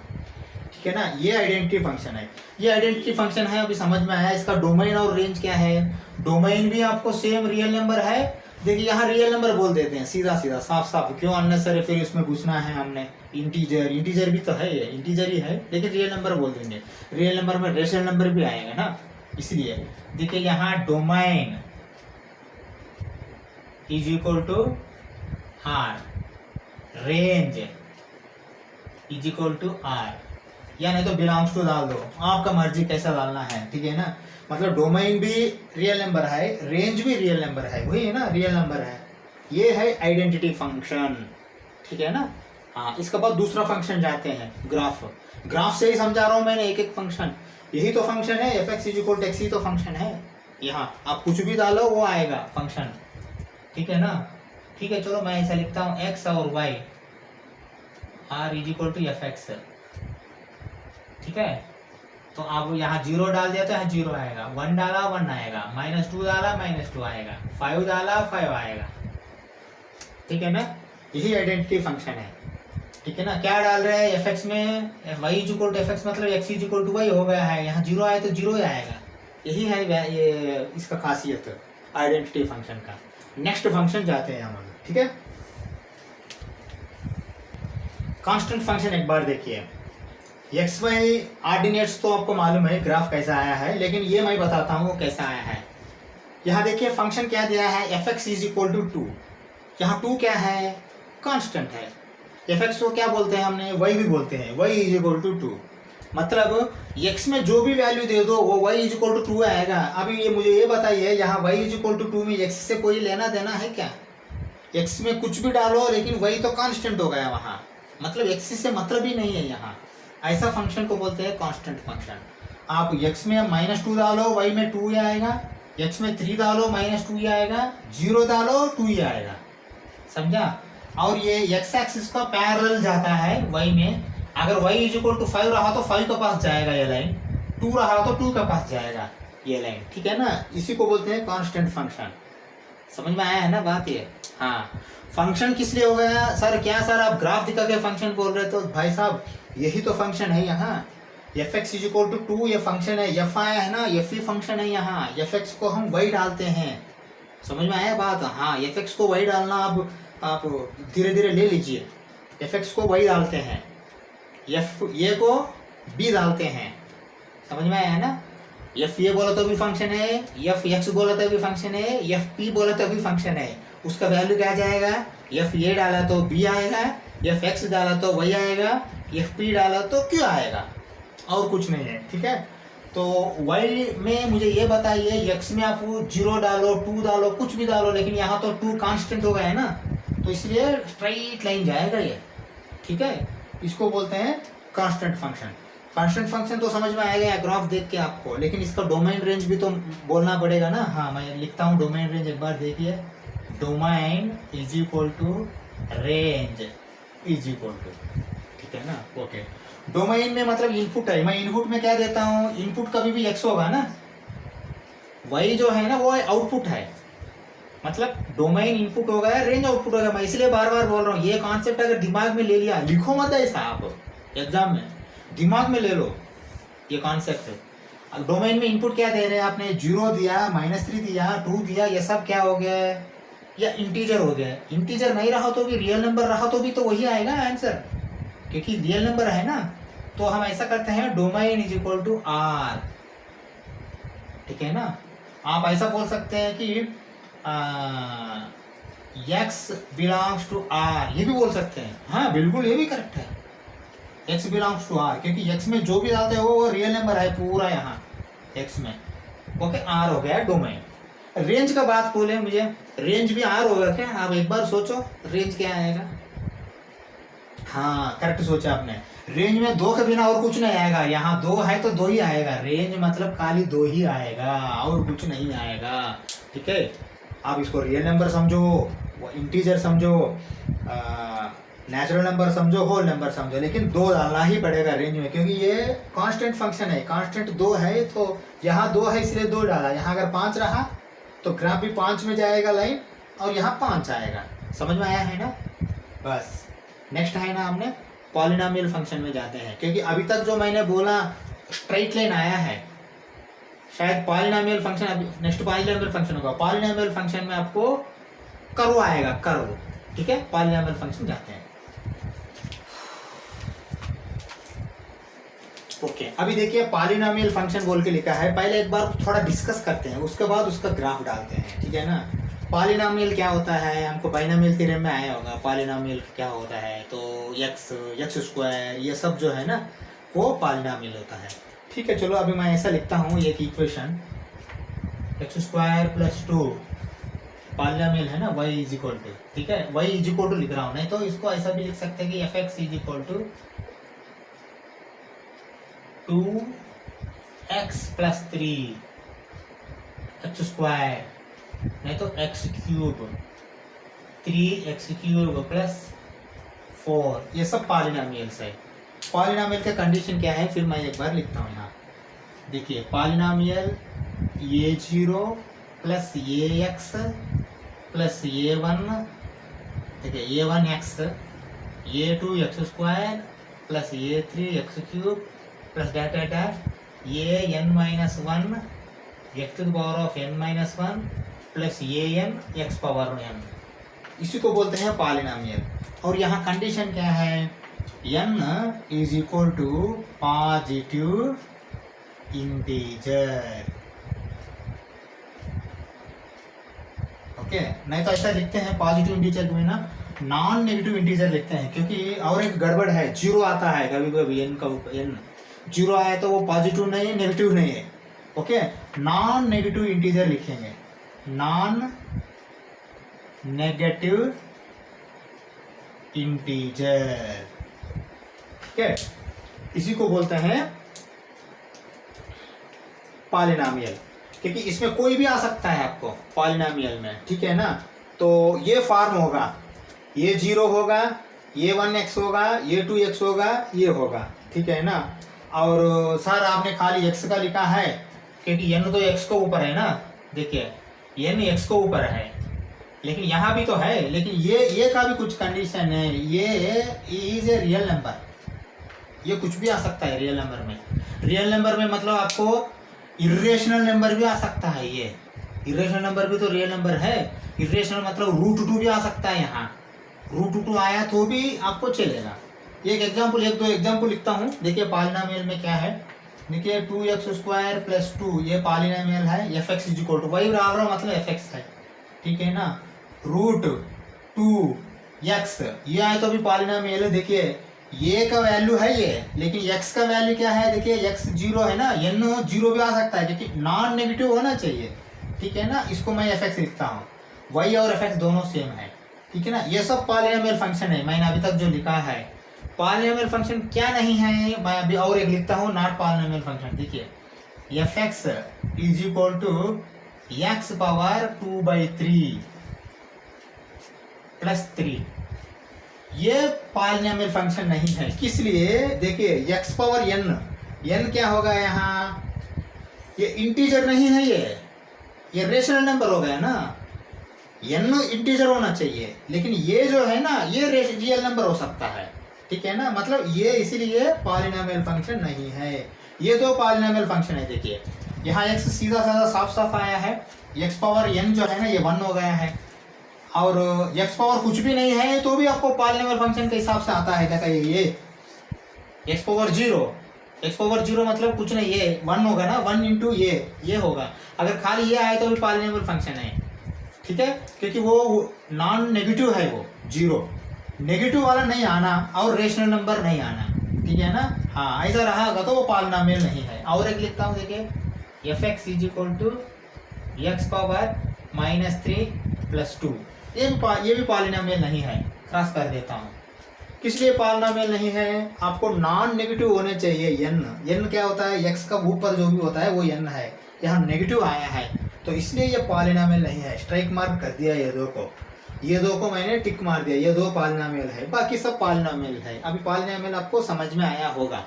ठीक है ना। ये आइडेंटिटी फंक्शन है, ये आइडेंटिटी फंक्शन है, अभी समझ में आया। इसका डोमेन और रेंज क्या है, डोमेन भी आपको सेम रियल नंबर है। देखिए यहाँ रियल नंबर बोल देते हैं सीधा सीधा साफ साफ, क्यों अननेसेसरी फिर इसमें घुसना है हमने। इंटीजर, इंटीजर भी तो है, ये इंटीजर ही है, लेकिन रियल नंबर बोल देंगे। रियल नंबर में रेशनल नंबर भी आएगा ना, इसलिए देखिए यहाँ domain is equal to R, range is equal to R, या नहीं तो बिलोंग्स टू डाल दो, आपका मर्जी कैसा डालना है, ठीक है ना। मतलब डोमेन भी रियल नंबर है, रेंज भी रियल नंबर है, वही है ना, रियल नंबर है। ये है आइडेंटिटी फंक्शन, ठीक है ना। हाँ, इसके बाद दूसरा फंक्शन जाते हैं, ग्राफ। ग्राफ से ही समझा रहा हूँ मैंने एक एक फंक्शन, यही तो फंक्शन है, F X is equal to X ही तो फंक्शन है। यहाँ आप कुछ भी डालो वो आएगा फंक्शन, ठीक है ना। ठीक है, चलो मैं ऐसा लिखता हूँ एक्स और Y, R is equal to F X, ठीक है। तो अब यहाँ 0 डाल दिया तो यहाँ 0 आएगा, 1 डाला 1 आएगा, -2 डाला -2 आएगा, 5 डाला 5 आएगा, ठीक है ना। यही आइडेंटिटी फंक्शन है, ठीक है ना। क्या डाल रहे हैं एफ एक्स में, Y is equal to F X मतलब X is equal to Y हो गया है, यहाँ 0 आए तो 0 ही आएगा। यही है ये इसका खासियत आइडेंटिटी फंक्शन का। नेक्स्ट फंक्शन जाते हैं हम, ठीक है। कांस्टेंट फंक्शन एक बार देखिए, एक्स वाई ऑर्डिनेट्स तो आपको मालूम है ग्राफ कैसा आया है, लेकिन ये मैं बताता हूँ कैसा आया है। यहाँ देखिए फंक्शन क्या दिया है, F X is equal to 2, यहाँ 2 क्या है, कांस्टेंट है। एफ एक्स को क्या बोलते हैं हमने, वाई भी बोलते हैं, वाई इज इक्वल टू 2, मतलब एक्स में जो भी वैल्यू दे दो वो वाई इज इक्वल टू 2 आएगा। अभी ये मुझे ये बताइए, यहाँ वाई इज इक्वल टू 2 में एक्स से कोई लेना देना है क्या? एक्स में कुछ भी डालो लेकिन वाई तो कांस्टेंट हो गया वहाँ, मतलब एक्स से मतलब ही नहीं है यहाँ। ऐसा फंक्शन को बोलते हैं कांस्टेंट फंक्शन। आप x में -2 डालो y में 2 ही आएगा, x में 3 डालो -2 ही आएगा, 0 डालो 2 ही आएगा, समझा। और ये x एक्सिस का पैरेलल जाता है y में, अगर y इज इक्वल टू 5 रहा तो 5 के पास जाएगा ये लाइन, 2 रहा तो 2 के पास जाएगा ये लाइन, ठीक है ना। इसी को बोलते हैं कांस्टेंट फंक्शन। समझ में आया है ना बात ये? हाँ, फंक्शन किस लिए हो गया सर? क्या सर आप ग्राफ दिखा के फंक्शन बोल रहे, तो भाई साहब यही तो फंक्शन है यहाँ। F X is equal to 2 ये फंक्शन है, एफ आया है ना, एफ ही फंक्शन है यहाँ। एफ एक्स को हम वाई डालते हैं, समझ में आया बात? हाँ, एफ एक्स को वाई डालना अब आप धीरे धीरे ले लीजिए। एफ एक्स को वाई डालते हैं, एफ ए को बी डालते हैं, समझ में आया है ना। एफ ए बोला तो भी फंक्शन है, एफ एक्स बोला तो भी फंक्शन है, एफ पी बोला तो भी फंक्शन है। उसका वैल्यू क्या जाएगा, एफ ए डाला तो बी आएगा, एफ एक्स डाला तो वाई आएगा, एफ पी डाला तो क्यू आएगा, और कुछ नहीं है, ठीक है। तो वाई में मुझे ये बताइए, एक्स में आप 0 डालो 2 डालो कुछ भी डालो, लेकिन यहाँ तो 2 कांस्टेंट हो गया है ना, तो इसलिए स्ट्राइट लाइन जाएगा ये, ठीक है। इसको बोलते हैं कांस्टेंट फंक्शन। कांस्टेंट फंक्शन तो समझ में आएगा ग्राफ देख के आपको, लेकिन इसका डोमेन रेंज भी तो बोलना पड़ेगा ना। हाँ, मैं लिखता हूँ डोमेन रेंज, एक बार देखिए। Domain is equal to range is equal to, ठीक है ना। ओके, डोमेन में मतलब इनपुट है, मैं इनपुट में क्या देता हूँ, इनपुट कभी भी एक्स होगा ना, वाई जो है ना वो आउटपुट है, मतलब डोमेन इनपुट हो गया, रेंज आउटपुट हो गया। मैं इसलिए बार बार बोल रहा हूँ, ये कॉन्सेप्ट अगर दिमाग में ले लिया, लिखो मत ऐसा आप एग्जाम में, दिमाग में ले लो ये कॉन्सेप्ट। डोमेन में इनपुट क्या दे रहे हैं आपने, 0 दिया, -3 दिया, 2 दिया, ये सब क्या हो गया है, या इंटीजर हो गया। इंटीजर नहीं रहा तो भी, रियल नंबर रहा तो भी तो वही आएगा आंसर, क्योंकि रियल नंबर है ना। तो हम ऐसा करते हैं, domain is equal to R, ठीक है ना। आप ऐसा बोल सकते हैं कि एक्स बिलोंग्स टू आर, ये भी बोल सकते हैं। हाँ बिल्कुल, ये भी करेक्ट है, एक्स बिलोंग्स टू आर, क्योंकि एक्स में जो भी डालते हो वो रियल नंबर है पूरा यहाँ एक्स में। ओके, आर हो गया डोमेन। रेंज का बात बोले मुझे, रेंज भी आर होगा क्या? आप एक बार सोचो रेंज क्या आएगा। हाँ करेक्ट सोचा आपने, रेंज में 2 के बिना और कुछ नहीं आएगा। यहाँ 2 है तो 2 ही आएगा, रेंज मतलब खाली 2 ही आएगा और कुछ नहीं आएगा, ठीक है। आप इसको रियल नंबर समझो, इंटीजर समझो, नेचुरल नंबर समझो, होल नंबर समझो, लेकिन 2 डालना ही पड़ेगा रेंज में, क्योंकि ये कांस्टेंट फंक्शन है। कांस्टेंट 2 है तो यहाँ 2 है इसलिए 2 डाला। यहाँ अगर 5 रहा तो ग्राफ भी 5 में जाएगा लाइन, और यहाँ 5 आएगा। समझ में आया है ना? बस नेक्स्ट है ना, हमने पॉलिनोमियल फंक्शन में जाते हैं, क्योंकि अभी तक जो मैंने बोला स्ट्रेट लाइन आया है, शायद पॉलिनोमियल फंक्शन अभी नेक्स्ट पॉलिनोमियल फंक्शन होगा। पॉलिनोमियल फंक्शन में आपको कर्व आएगा, कर्व, ठीक है। पॉलिनोमियल फंक्शन जाते हैं। ओके, अभी देखिए पॉलिनोमियल फंक्शन बोल के लिखा है, पहले एक बार थोड़ा डिस्कस करते हैं, उसके बाद उसका ग्राफ डालते हैं, ठीक है ना। पॉलिनोमियल क्या होता है, हमको बाइनोमियल थ्योरम में आया होगा पॉलिनोमियल क्या होता है। तो एक्स स्क्वायर ये सब जो है ना वो पॉलिनोमियल होता है, ठीक है। चलो अभी मैं ऐसा लिखता हूँ एक इक्वेशन, x² + 2 पॉलिनोमियल है ना, y इज इक्वल टू, ठीक है, y इज इक्वल टू लिख रहा हूँ। नहीं तो इसको ऐसा भी लिख सकते हैं कि fx is equal to 2x + 3 x², नहीं तो x³ 3x³ + 4, ये सब पॉलिनोमियल्स है। पॉलिनोमियल का कंडीशन क्या है फिर मैं एक बार लिखता हूँ यहाँ। देखिए polynomial a0 plus ax plus a1, देखिए a1x a2 x square plus a3 x cube plus dot dot dot an minus 1 x to the power of n minus 1 plus an x power n, इसी को बोलते हैं polynomial. और यहाँ condition क्या है, n is equal to positive integer. Okay, नहीं तो ऐसा लिखते हैं पॉजिटिव इंटीजर के बिना नॉन नेगेटिव इंटीजर लिखते हैं, क्योंकि और एक गड़बड़ है, जीरो आता है कभी कभी, n का n जीरो आया तो वो पॉजिटिव नहीं है नेगेटिव नहीं है। ओके, नॉन नेगेटिव इंटीजर लिखेंगे, नॉन नेगेटिव इंटीजर। ठीक है, इसी को बोलते हैं पॉलिनोमियल, क्योंकि इसमें कोई भी आ सकता है आपको पॉलिनोमियल में। ठीक है ना, तो ये फॉर्म होगा, ये 0 होगा, ये 1x होगा, ये 2x होगा, ये होगा। ठीक है ना, और सर आपने खाली x का लिखा है क्योंकि n तो x को ऊपर है ना, देखिए n x को ऊपर है, लेकिन यहाँ भी तो है, लेकिन ये का भी कुछ कंडीशन है, ये इज ए रियल नंबर, ये कुछ भी आ सकता है रियल नंबर में। रियल नंबर में मतलब आपको इरेशनल नंबर भी आ सकता है, ये इरेशनल नंबर भी तो रियल नंबर है। इरेशनल मतलब √2 भी आ सकता है, यहाँ √2 आया तो भी आपको चलेगा। एक एग्जाम्पल, एक दो एग्जाम्पल लिखता हूँ। देखिए पॉलिनोमियल में क्या है, देखिए 2x स्क्वायर प्लस 2 ये पॉलिनोमियल है, fx इज इक्वल टू वही बराबर मतलब fx है। ठीक है ना, √2x ये आए तो भी पॉलिनोमियल है। देखिए ये का वैल्यू है ये, लेकिन x का वैल्यू क्या है, देखिए x 0 है ना, n 0 भी आ सकता है क्योंकि नॉन नेगेटिव होना चाहिए। ठीक है ना, इसको मैं fx लिखता हूँ, y और fx दोनों सेम है। ठीक है ना, ये सब पॉलिनोमियल फंक्शन है, मैंने अभी तक जो लिखा है। पॉलिनोमियल फंक्शन क्या नहीं है, मैं अभी और एक लिखता हूँ, नॉट पॉलिनोमियल फंक्शन। देखिए fx is equal to x power 2/3 plus 3, ये पॉलिनोमियल फंक्शन नहीं है। किस लिए, देखिए x पावर n क्या होगा यहाँ, ये इंटीजर नहीं है, ये रेशनल नंबर हो गया ना, n इंटीजर होना चाहिए, लेकिन ये जो है ना ये रियल नंबर हो सकता है। ठीक है ना, मतलब ये इसीलिए पॉलिनोमियल फंक्शन नहीं है। ये दो पॉलिनोमियल फंक्शन है। देखिए यहाँ x सीधा साधा साफ साफ आया है, x पावर n जो है ना ये 1 हो गया है, और x पावर कुछ भी नहीं है तो भी आपको पॉलिनोमियल फंक्शन के हिसाब से आता है। क्या ये x पावर 0 मतलब कुछ नहीं, ये 1 होगा ना, 1 इंटू ये होगा। अगर खाली ये आए तो भी पॉलिनोमियल फंक्शन है। ठीक है, क्योंकि वो नॉन नेगेटिव है, वो 0 नेगेटिव वाला नहीं आना और रेशनल नंबर नहीं आना। ठीक है ना, हाँ ऐसा रहा तो वो पॉलिनोमियल नहीं है। और एक लिखता हूँ, देखिए fx is equal to x power -3 plus 2, ये भी पॉलिनोमियल नहीं है, क्रॉस कर देता हूँ। किस लिए पॉलिनोमियल नहीं है, आपको नॉन नेगेटिव होने चाहिए। n क्या होता है, x का ऊपर जो भी होता है वो n है, यहाँ नेगेटिव आया है तो इसलिए ये पॉलिनोमियल नहीं है। स्ट्राइक मार्क कर दिया ये दो को मैंने टिक मार दिया, ये दो पॉलिनोमियल है, बाकी सब पॉलिनोमियल है। अभी पॉलिनोमियल आपको समझ में आया होगा।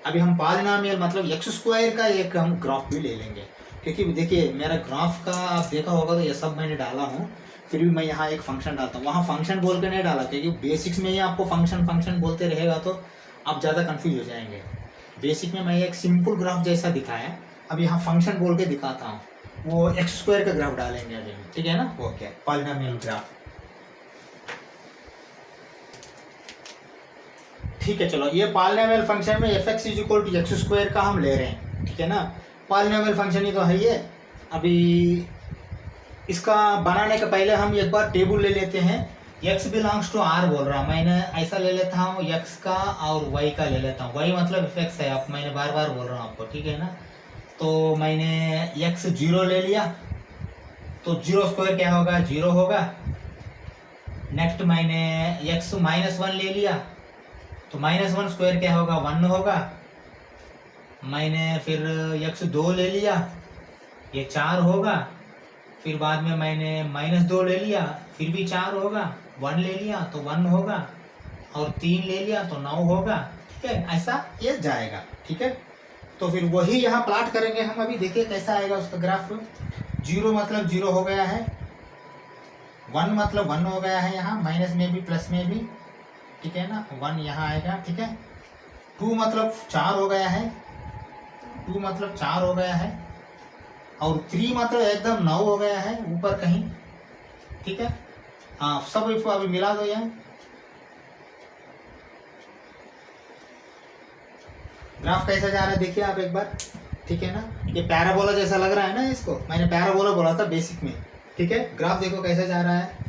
अभी हम पॉलिनोमियल मतलब x स्क्वायर का एक हम ग्राफ भी ले लेंगे, क्योंकि देखिए मेरा ग्राफ का आप देखा होगा तो ये सब मैंने डाला हूँ, फिर भी मैं यहाँ एक फंक्शन डालता हूँ, वहाँ फंक्शन बोल के नहीं डाला क्योंकि बेसिक्स में ही आपको फंक्शन बोलते रहेगा तो आप ज़्यादा कंफ्यूज हो जाएंगे। बेसिक में मैं एक सिंपल ग्राफ जैसा दिखाया, अब यहाँ फंक्शन बोल के दिखाता हूँ, वो x स्क्वायर का ग्राफ डालेंगे अभी। ठीक है ना, ओके, पॉलिनोमियल ग्राफ। ठीक है, चलो ये पॉलिनोमियल फंक्शन में fx is equal to x square का हम ले रहे हैं। ठीक है ना, पॉलिनोमियल फंक्शन ही तो है ये। अभी इसका बनाने के पहले हम एक बार टेबल ले लेते हैं। x बिलोंग्स टू r बोल रहा, मैंने ऐसा ले लेता हूँ x का और y का ले लेता हूँ। y मतलब fx है, आप मैंने बार बार बोल रहा हूँ आपको। ठीक है ना, तो मैंने x 0 ले लिया तो 0 स्क्वायर क्या होगा, 0 होगा। नेक्स्ट मैंने x -1 ले लिया तो -1 स्क्वायर क्या होगा, 1 होगा। मैंने फिर x 2 ले लिया, ये 4 होगा। फिर बाद में मैंने -2 ले लिया, फिर भी 4 होगा। 1 ले लिया तो 1 होगा। और 3 ले लिया तो 9 होगा, ठीक है, ऐसा ये जाएगा, ठीक है। तो फिर वही यहाँ प्लाट करेंगे हम अभी, देखिए कैसा आएगा उसका ग्राफ। 0 मतलब 0 हो गया है, 1 मतलब 1 हो गया है, यहाँ माइनस में भी प्लस में भी, ठीक है ना, 1 यहाँ आएगा, ठीक है। 2 मतलब 4 हो गया है, 2 मतलब 4 हो गया है, और 3 मतलब एकदम 9 हो गया है ऊपर कहीं, ठीक है। हाँ, सब इसको अभी मिला दो यार। ग्राफ कैसा जा रहा है देखिए आप एक बार, ठीक है ना। ये पैराबोला जैसा लग रहा है ना, इसको मैंने पैराबोला बोला था बेसिक में, ठीक है। ग्राफ देखो कैसा जा रहा है।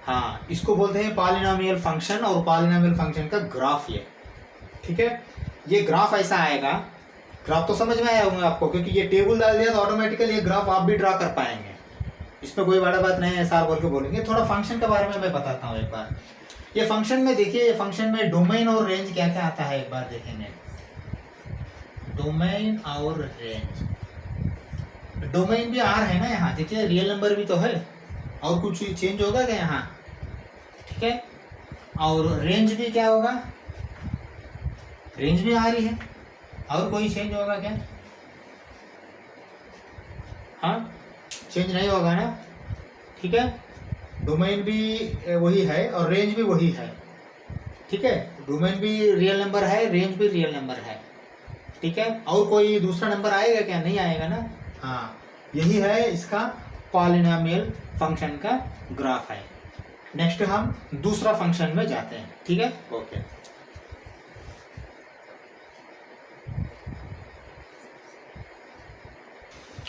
हाँ, इसको बोलते हैं पॉलिनोमियल फंक्शन, और पॉलिनोमियल फंक्शन का ग्राफ ये, ठीक है। ये ग्राफ ऐसा आएगा, ग्राफ तो समझ में आया होगा आपको, क्योंकि ये टेबल डाल दिया तो ऑटोमेटिकली ये ग्राफ आप भी ड्रा कर पाएंगे, इसमें कोई बड़ा बात नहीं है, सर बोल के बोलेंगे। थोड़ा फंक्शन के बारे में मैं बताता हूँ एक बार। ये फंक्शन में देखिए, ये फंक्शन में डोमेन और रेंज क्या क्या आता है एक बार देखेंगे। डोमेन और रेंज, डोमेन भी आर है ना यहाँ, देखिए रियल नंबर भी तो है, और कुछ चेंज होगा क्या यहाँ, ठीक है। और रेंज भी क्या होगा, रेंज भी आ रही है, और कोई चेंज होगा क्या, हाँ चेंज नहीं होगा ना, ठीक है। डोमेन भी वही है और रेंज भी वही है, ठीक है। डोमेन भी रियल नंबर है, रेंज भी रियल नंबर है, ठीक है। और कोई दूसरा नंबर आएगा क्या, नहीं आएगा ना। हाँ, यही है इसका पॉलिनोमियल फंक्शन का ग्राफ है। नेक्स्ट हम दूसरा फंक्शन में जाते हैं, ठीक है, ओके।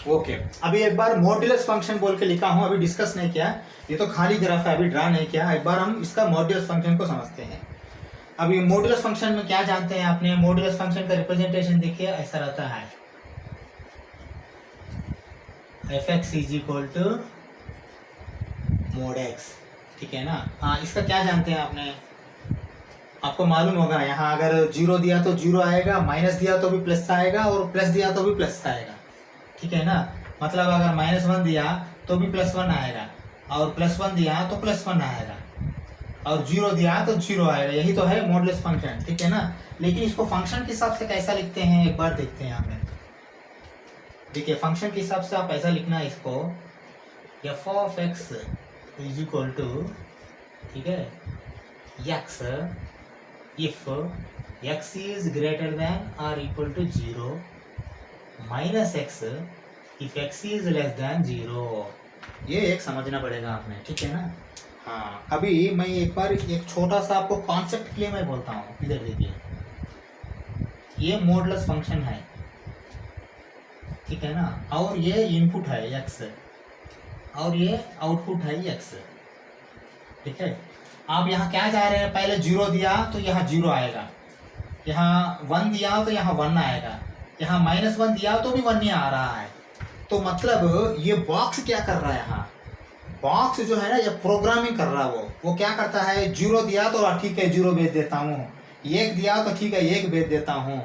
ओके, अभी एक बार मॉड्यूलस फंक्शन बोल के लिखा हूं, अभी डिस्कस नहीं किया, ये तो खाली ग्राफ है, अभी ड्रा नहीं किया। एक बार हम इसका मॉड्यूलस फंक्शन को समझते हैं। अभी मॉड्यूलस फंक्शन में क्या जानते हैं आपने, मॉड्यूलस फंक्शन का रिप्रेजेंटेशन देखिए ऐसा रहता है, fx is equal to mod x, ठीक है ना। हाँ, इसका क्या जानते हैं आपने, आपको मालूम होगा, यहाँ अगर 0 दिया तो 0 आएगा, माइनस दिया तो भी प्लस आएगा, और प्लस दिया तो भी प्लस आएगा, ठीक है ना। मतलब अगर -1 दिया तो भी +1 आएगा, और +1 दिया तो +1 आएगा, और 0 दिया तो 0 आएगा, यही तो है मॉडुलस फंक्शन, ठीक है ना। लेकिन इसको फंक्शन के हिसाब से कैसा लिखते हैं एक बार देखते हैं हमें। देखिए फंक्शन के हिसाब से आप ऐसा लिखना है इसको, f(x) इज इक्वल टू, ठीक है, x if x is greater than और equal to 0, minus x if x is less than 0। ये एक समझना पड़ेगा आपने, ठीक है ना। हाँ, अभी मैं एक बार एक छोटा सा आपको कॉन्सेप्ट के लिए मैं बोलता हूँ, इधर देखिए, ये मॉडुलस फंक्शन है, ठीक है ना, और ये इनपुट है x, और ये आउटपुट है x, ठीक है। आप यहाँ क्या जा रहे हैं, पहले 0 दिया तो यहाँ 0 आएगा, यहाँ 1 दिया तो यहाँ 1 आएगा, यहाँ -1 दिया तो भी 1 ही आ रहा है। तो मतलब ये बॉक्स क्या कर रहा है, यहाँ बॉक्स जो है ना, ये प्रोग्रामिंग कर रहा है, वो क्या करता है, 0 दिया तो ठीक है 0 भेज देता हूँ, 1 दिया तो ठीक है 1 भेज देता हूँ।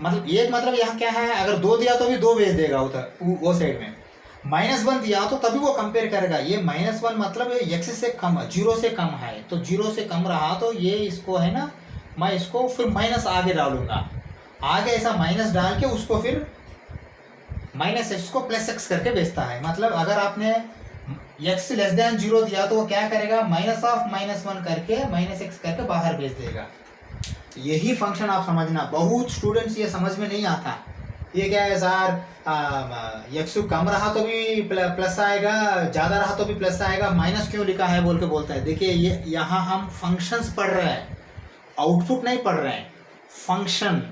मतलब 1 मतलब यहाँ क्या है, अगर 2 दिया तो भी 2 भेज देगा उधर वो साइड में। -1 दिया तो तभी वो कंपेयर करेगा, ये -1 मतलब x से कम, 0 से कम है, तो 0 से कम रहा तो ये इसको है ना, मैं इसको फिर माइनस आगे डालूंगा, आगे ऐसा माइनस डाल के उसको फिर -x को +x करके बेचता है। मतलब अगर आपने x लेस देन 0 दिया तो वो क्या करेगा, -(-1) करके -x करके बाहर भेज देगा। यही फंक्शन आप समझना, बहुत स्टूडेंट्स ये समझ में नहीं आता, ये क्या है सर, x कम रहा तो भी प्लस आएगा, ज़्यादा रहा तो भी प्लस आएगा, माइनस क्यों लिखा है बोल के बोलता है। देखिए ये यहाँ हम फंक्शंस पढ़ रहे हैं, आउटपुट नहीं पढ़ रहे हैं, फंक्शन,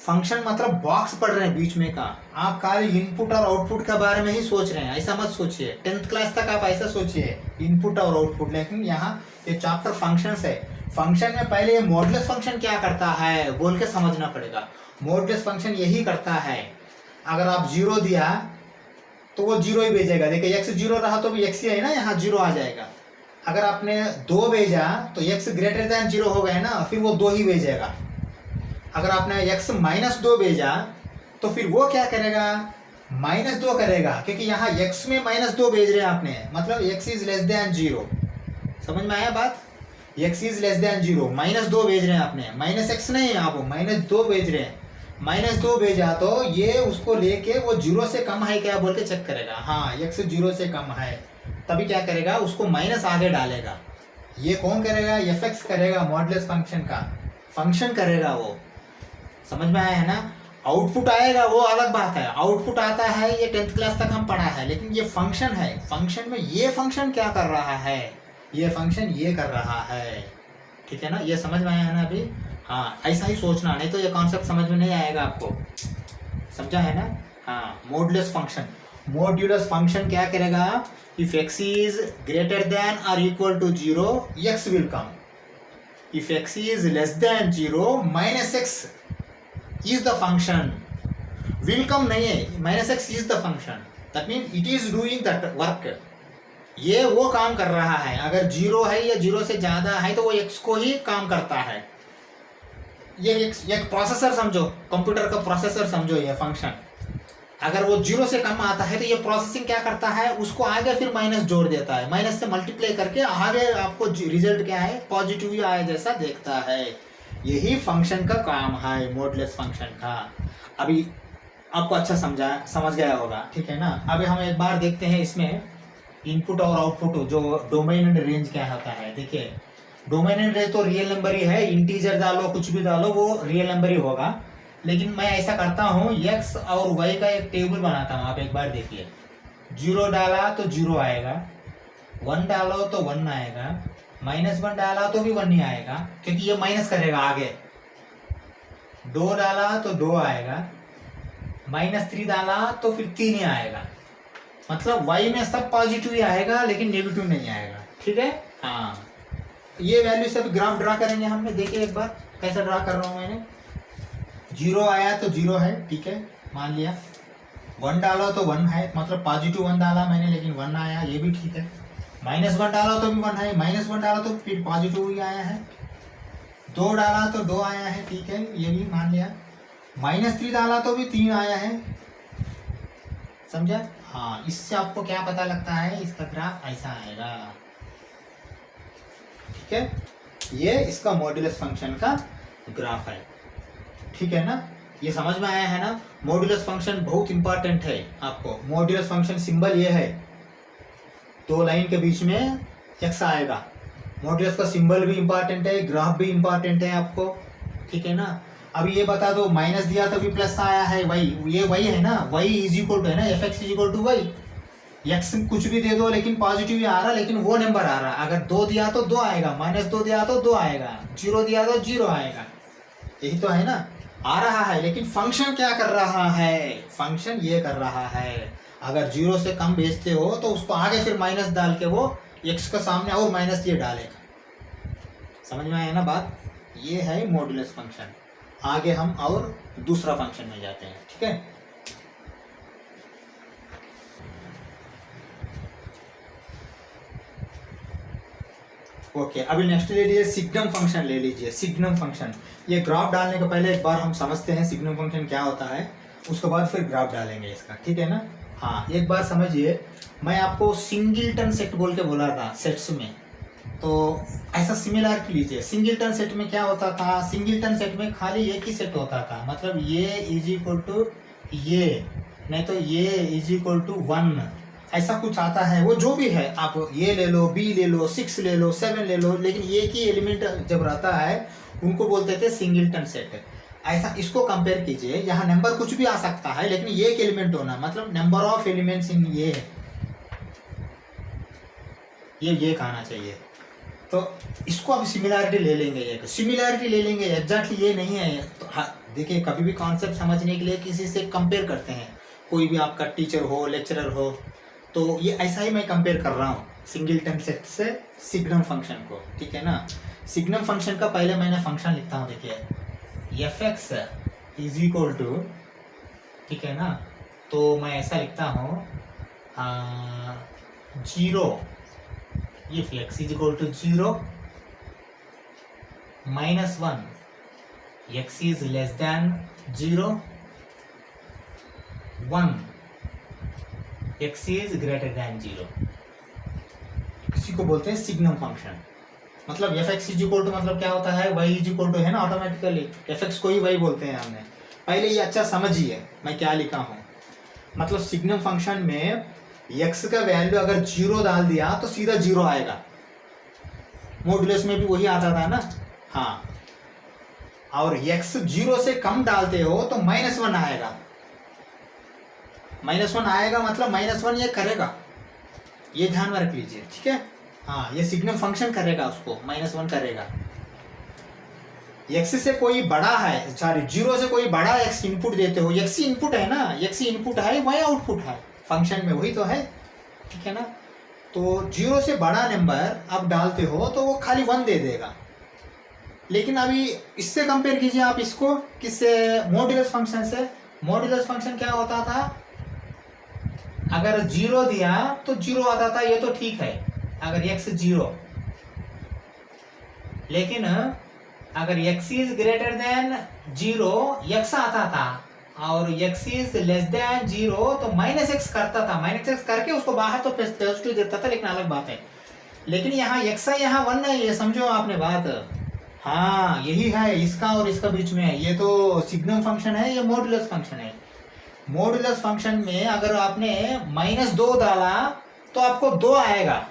फंक्शन मतलब बॉक्स पढ़ रहे हैं बीच में का। आप खाली इनपुट और आउटपुट के बारे में ही सोच रहे हैं, ऐसा मत सोचिए, 10th क्लास तक आप ऐसा सोचिए इनपुट और आउटपुट। लेकिन यहाँ ये चैप्टर फंक्शंस है, फंक्शन में पहले ये मॉडुलस फंक्शन क्या करता है बोल के समझना पड़ेगा। मॉडुलस फंक्शन यही करता है, अगर आप 0 दिया तो वो 0 ही भेजेगा। देखिए x 0 रहा तो भी x ही है ना, यहाँ 0 आ जाएगा। अगर आपने 2 भेजा तो x ग्रेटर देन 0 हो गया ना, फिर वो 2 ही भेजेगा। अगर आपने x -2 भेजा तो फिर वो क्या करेगा, -2 करेगा, क्योंकि यहाँ x में -2 भेज रहे हैं आपने, मतलब x इज लेस देन 0। समझ में आया बात। X is less than zero, -2 भेज रहे हैं आपने, माइनस एक्स नहीं, आप -2 भेज रहे हैं, -2 भेजा तो ये उसको लेके वो जीरो से कम है क्या बोल के चेक करेगा। हाँ, एक्स जीरो से कम है, तभी क्या करेगा, उसको माइनस आगे डालेगा। ये कौन करेगा, एफ एक्स करेगा, मॉडुलस फंक्शन का फंक्शन करेगा वो। समझ में आया है ना। आउटपुट आएगा वो अलग बात है, आउटपुट आता है ये 10th क्लास तक हम पढ़ा है, लेकिन ये फंक्शन है, फंक्शन में ये फंक्शन क्या कर रहा है, ये फंक्शन ये कर रहा है। ठीक है ना, ये समझ में आया है ना अभी। हाँ, ऐसा ही सोचना, नहीं तो ये कॉन्सेप्ट समझ में नहीं आएगा आपको। समझा है ना। हाँ, मॉडुलस फंक्शन, मॉड्यूलस फंक्शन क्या करेगा, if x is greater than or equal to 0 x will come, if x is less than 0 minus x is the function, will come नहीं है, minus x is the function, that means it is doing that work, ये वो काम कर रहा है। अगर 0 है या 0 से ज़्यादा है तो वो x को ही काम करता है। ये एक प्रोसेसर समझो, कंप्यूटर का प्रोसेसर समझो, ये फंक्शन अगर वो 0 से कम आता है तो ये प्रोसेसिंग क्या करता है, उसको आगे फिर माइनस जोड़ देता है, माइनस से मल्टीप्लाई करके आगे आपको रिजल्ट क्या है, पॉजिटिव ही आए जैसा देखता है। यही फंक्शन का काम है, मॉडुलस फंक्शन का। अभी आपको अच्छा समझ गया होगा, ठीक है ना। अभी हम एक बार देखते हैं इसमें इनपुट और आउटपुट, जो डोमेन एंड रेंज क्या होता है। देखिए, डोमेन एंड रेंज तो रियल नंबर ही है, इंटीजर डालो कुछ भी डालो वो रियल नंबर ही होगा। लेकिन मैं ऐसा करता हूँ, x और y का एक टेबल बनाता हूँ। आप एक बार देखिए, 0 डाला तो 0 आएगा, 1 डालो तो 1 आएगा, -1 डाला तो भी 1 ही आएगा, क्योंकि ये माइनस करेगा आगे। 2 डाला तो 2 आएगा, -3 डाला तो फिर 3 ही आएगा। मतलब y में सब पॉजिटिव ही आएगा, लेकिन नेगेटिव नहीं आएगा। ठीक है। हाँ, ये वैल्यू से ग्राफ ड्रा करेंगे हमने। देखिए एक बार कैसे ड्रा कर रहा हूँ मैंने। 0 आया तो 0 है, ठीक है, मान लिया। 1 डालो तो 1 है, मतलब पॉजिटिव 1 डाला मैंने, लेकिन 1 आया, ये भी ठीक है। -1 डालो तो भी 1 है, -1 डालो तो फिर पॉजिटिव ही आया है। 2 डाला तो 2 आया है, ठीक है, ये भी मान लिया। -3 डाला तो भी 3 आया है। समझा। हाँ, इससे आपको क्या पता लगता है, इसका ग्राफ ऐसा आएगा। ठीक है, ये इसका मॉडुलस फंक्शन का ग्राफ है। ठीक है ना, ये समझ में आया है ना। मॉडुलस फंक्शन बहुत इंपॉर्टेंट है आपको। मॉडुलस फंक्शन सिंबल ये है, 2 लाइन के बीच में x आएगा। मॉडुलस का सिंबल भी इंपॉर्टेंट है, ग्राफ भी इंपॉर्टेंट है आपको। ठीक है ना। अभी ये बता दो, माइनस दिया तो भी प्लस आया है, वही ये वही है ना, y इज इक्वल टू है ना, fx is equal to y। x कुछ भी दे दो लेकिन पॉजिटिव ही आ रहा, लेकिन वो नंबर आ रहा। अगर 2 दिया तो 2 आएगा, -2 दिया तो 2 आएगा, 0 दिया तो 0 आएगा। यही तो है ना, आ रहा है। लेकिन फंक्शन क्या कर रहा है, फंक्शन ये कर रहा है, अगर 0 से कम भेजते हो तो उसको आगे फिर माइनस डाल के वो x का सामने और माइनस ये डालेगा। समझ में आया ना बात। ये है मॉडुलस फंक्शन। आगे हम और दूसरा फंक्शन में जाते हैं। ठीक है। ओके, अभी नेक्स्ट ले लीजिए, सिग्नम फंक्शन ले लीजिए। सिग्नम फंक्शन, ये ग्राफ डालने के पहले एक बार हम समझते हैं सिग्नम फंक्शन क्या होता है, उसके बाद फिर ग्राफ डालेंगे इसका। ठीक है ना। हाँ, एक बार समझिए, मैं आपको सिंगलटन सेट बोल के बोला था सेट्स में, तो ऐसा सिमिलरिटी लीजिए। सिंगलटन सेट में क्या होता था, सिंगलटन सेट में खाली एक ही सेट होता था, मतलब ये इज इक्वल टू ये, नहीं तो ये इज इक्वल टू 1, ऐसा कुछ आता है। वो जो भी है, आप ये ले लो, बी ले लो, 6 ले लो, 7 ले लो, लेकिन एक ही एलिमेंट जब रहता है उनको बोलते थे सिंगलटन सेट। ऐसा इसको कंपेयर कीजिए, यहाँ नंबर कुछ भी आ सकता है, लेकिन एक एलिमेंट होना, मतलब नंबर ऑफ एलिमेंट्स इन ये कहना चाहिए। तो इसको अब सिमिलरिटी ले लेंगे, एक सिमिलरिटी ले लेंगे, एग्जैक्टली ये नहीं है। तो देखिए, कभी भी कॉन्सेप्ट समझने के लिए किसी से कंपेयर करते हैं, कोई भी आपका टीचर हो, लेक्चरर हो, तो ये ऐसा ही मैं कंपेयर कर रहा हूँ सिंगलटन सेट से सिग्नम फंक्शन को। ठीक है ना। सिग्नम फंक्शन का पहले मैंने फंक्शन लिखता हूँ। देखिए, fx इज इक्वल टू, ठीक है ना, तो मैं ऐसा लिखता हूँ 0, if x is equal to 0, -1, x is less than 0, 1, x is greater than 0। किसी को बोलते हैं सिग्नम फंक्शन। मतलब F X is equal to मतलब क्या होता है, वाई इज इक्वल टू है ना, ऑटोमेटिकली एफ एक्स को ही वाई बोलते हैं हमने। पहले ये अच्छा समझिए मैं क्या लिखा हूँ। मतलब सिग्नम फंक्शन में x का वैल्यू अगर 0 डाल दिया तो सीधा 0 आएगा। मॉड्यूलस में भी वही आता था ना। हाँ, और x 0 से कम डालते हो तो -1 आएगा। -1 आएगा मतलब -1 ये करेगा, ये ध्यान में रख लीजिए, ठीक है। हाँ, ये सिग्नम फंक्शन करेगा, उसको -1 करेगा। x से कोई बड़ा है, सॉरी 0 से कोई बड़ा x इनपुट देते हो, x इनपुट है ना, x इनपुट है, y आउटपुट है फंक्शन में, वही तो है, ठीक है ना। तो 0 से बड़ा नंबर आप डालते हो तो वो खाली 1 दे देगा। लेकिन अभी इससे कंपेयर कीजिए आप इसको, किससे, मॉड्यूलस फंक्शन से। मॉड्यूलस फंक्शन क्या होता था, अगर 0 दिया तो 0 आता था, ये तो ठीक है अगर x 0, लेकिन अगर x is greater than 0 x आता था, और x इज लेस देन 0 तो -x करता था, -x करके उसको बाहर तो पॉजिटिव देता था, लेकिन अलग बात है। लेकिन यहाँ x है, यहाँ 1 है, ये समझो आपने बात। हाँ, यही है इसका और इसका बीच में, ये तो सिग्नम फंक्शन है, ये मॉड्यूलस फंक्शन है। मॉड्यूलस फंक्शन में अगर आपने -2 डाला तो आपको 2 आएगा,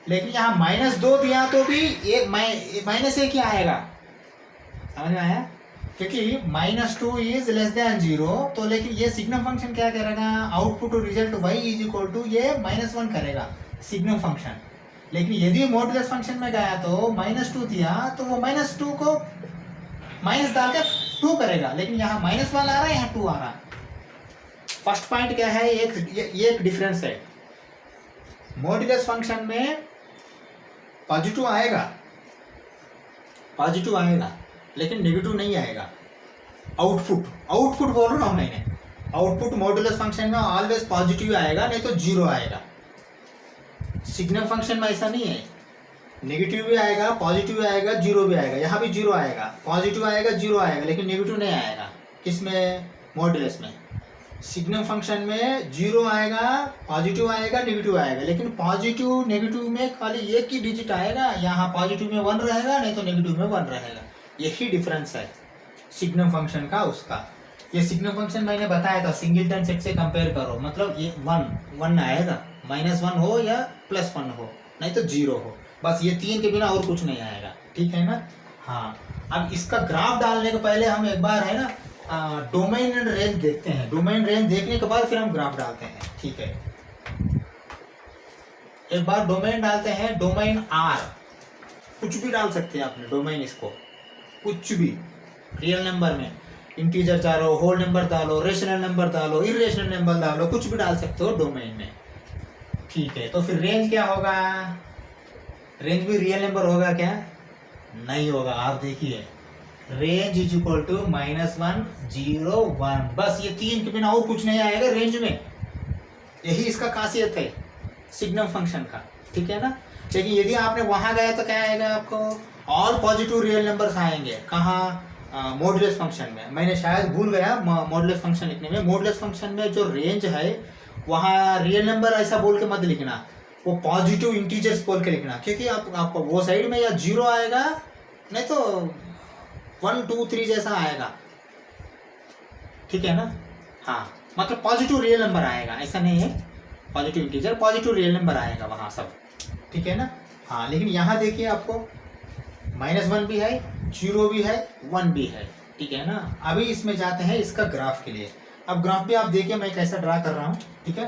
लेकिन यहाँ -2 दिया तो भी एक -1 ही आएगा। समझ में आया? क्योंकि -2 इज लेस देन 0, तो लेकिन ये सिग्नम फंक्शन क्या करेगा, output result y is equal to ये -1 करेगा सिग्नम फंक्शन। लेकिन यदि मॉड्यूलस फंक्शन में गया तो -2 दिया तो वो -2 को माइनस डाल के 2 करेगा, लेकिन यहाँ -1 आ रहा है, यहाँ 2 आ रहा है। फर्स्ट पॉइंट क्या है, ये एक डिफरेंस है। मॉड्यूलस फंक्शन में पॉजिटिव आएगा, लेकिन नेगेटिव नहीं आएगा। आउटपुट बोल रहा हूं मैंने, आउटपुट मॉड्यूलस फंक्शन में ऑलवेज पॉजिटिव आएगा, नहीं तो 0 आएगा। सिग्नम फंक्शन में ऐसा नहीं है, नेगेटिव भी आएगा, पॉजिटिव भी आएगा, 0 भी आएगा। यहाँ भी 0 आएगा, पॉजिटिव आएगा, 0 आएगा, लेकिन नेगेटिव नहीं आएगा। किसमें, मॉड्यूलस में। सिग्नम फंक्शन में 0 आएगा, पॉजिटिव आएगा, नेगेटिव आएगा, लेकिन पॉजिटिव नेगेटिव में खाली एक ही डिजिट आएगा। यहाँ पॉजिटिव में 1 रहेगा, नहीं तो नेगेटिव में 1 रहेगा। यही डिफरेंस है सिग्नम फंक्शन का उसका। ये सिग्नम फंक्शन मैंने बताया था, सिंगलटन सेट से कंपेयर करो, मतलब ये 1 आएगा, -1 हो या +1 हो, नहीं तो 0 हो, बस ये 3 के बिना और कुछ नहीं आएगा, ठीक है ना। हाँ, अब इसका ग्राफ डालने के पहले हम एक बार है ना डोमेन एंड रेंज देखते हैं। डोमेन रेंज देखने के बाद फिर हम ग्राफ डालते हैं, ठीक है। एक बार डोमेन डालते हैं, डोमेन R, कुछ भी डाल सकते हैं आपने डोमेन, इसको कुछ भी, रियल नंबर में इंटीजर डालो, होल नंबर डालो, रेशनल नंबर डालो, इरेशनल नंबर डालो, कुछ भी डाल सकते हो डोमेन में, ठीक है। तो फिर रेंज क्या होगा, रेंज भी रियल नंबर होगा क्या, नहीं होगा। आप देखिए, रेंज इज इक्वल टू -1 0 1, बस ये 3 के बिना और कुछ नहीं आएगा रेंज में। यही इसका खासियत है सिग्नम फंक्शन का, ठीक है ना। लेकिन यदि आपने वहां गया तो क्या आएगा आपको, ऑल पॉजिटिव रियल नंबर्स आएंगे। कहाँ, मॉड्यूलस फंक्शन में। मैंने शायद भूल गया मॉड्यूलस फंक्शन लिखने में। मॉड्यूलस फंक्शन में जो रेंज है वहाँ रियल नंबर ऐसा बोल के मत लिखना, वो पॉजिटिव इंटीजर्स बोल के लिखना, क्योंकि आपको वो साइड में या 0 आएगा, नहीं तो 1 2 3 जैसा आएगा, ठीक है ना। हाँ, मतलब पॉजिटिव रियल नंबर आएगा, ऐसा नहीं है positive integer, positive real number आएगा वहाँ सब, ठीक है ना। हाँ, लेकिन यहाँ देखिए आपको -1 भी है, 0 भी है, 1 भी है, ठीक है ना। अभी इसमें जाते हैं इसका ग्राफ के लिए। अब ग्राफ भी आप देखिए मैं कैसा ड्रा कर रहा हूँ, ठीक है।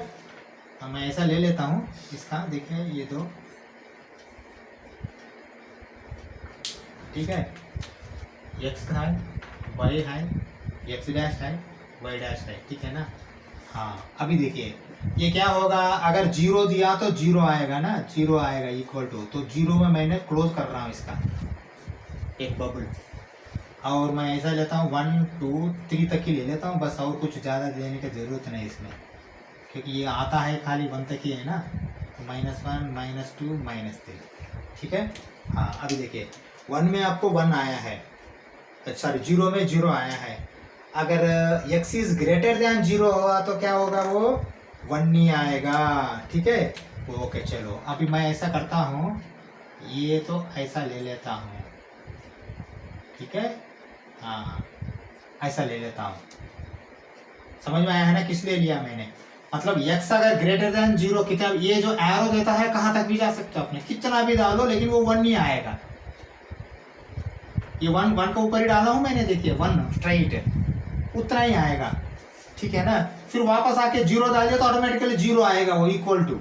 अब मैं ऐसा ले लेता हूँ इसका, देखिए ये दो, ठीक है। x है, y है, x डैश है, y डैश है, ठीक है ना। हाँ, अभी देखिए ये क्या होगा, अगर 0 दिया तो 0 आएगा ना, 0 आएगा इक्वल टू, तो 0 में मैंने क्लोज कर रहा हूँ इसका एक बबल, और मैं ऐसा लेता हूँ 1 2 3 तक ही ले लेता हूँ बस, और कुछ ज़्यादा देने की ज़रूरत नहीं इसमें, क्योंकि ये आता है खाली 1 तक ही है ना। तो -1 -2 -3, ठीक है। हाँ, अभी देखिए 1 में आपको 1 आया है, सॉरी 0 में 0 आया है। अगर x इज ग्रेटर देन 0 होगा तो क्या होगा, वो 1 नहीं आएगा, ठीक है। ओके, चलो अभी मैं ऐसा करता हूँ, ये तो ऐसा ले लेता हूँ, ठीक है, हाँ ऐसा ले लेता हूँ। समझ में आया है ना किस लिए लिया मैंने? मतलब x अगर ग्रेटर देन 0, कितना ये जो एरो देता है कहाँ तक भी जा सकते हो अपने, कितना भी डालो लेकिन वो 1 नहीं आएगा। ये 1 के ऊपर ही डाला हूँ मैंने, देखिए 1 स्ट्राइट उतना ही आएगा, ठीक है ना। फिर वापस आके 0 डाल दिया तो ऑटोमेटिकली 0 आएगा, वो इक्वल टू,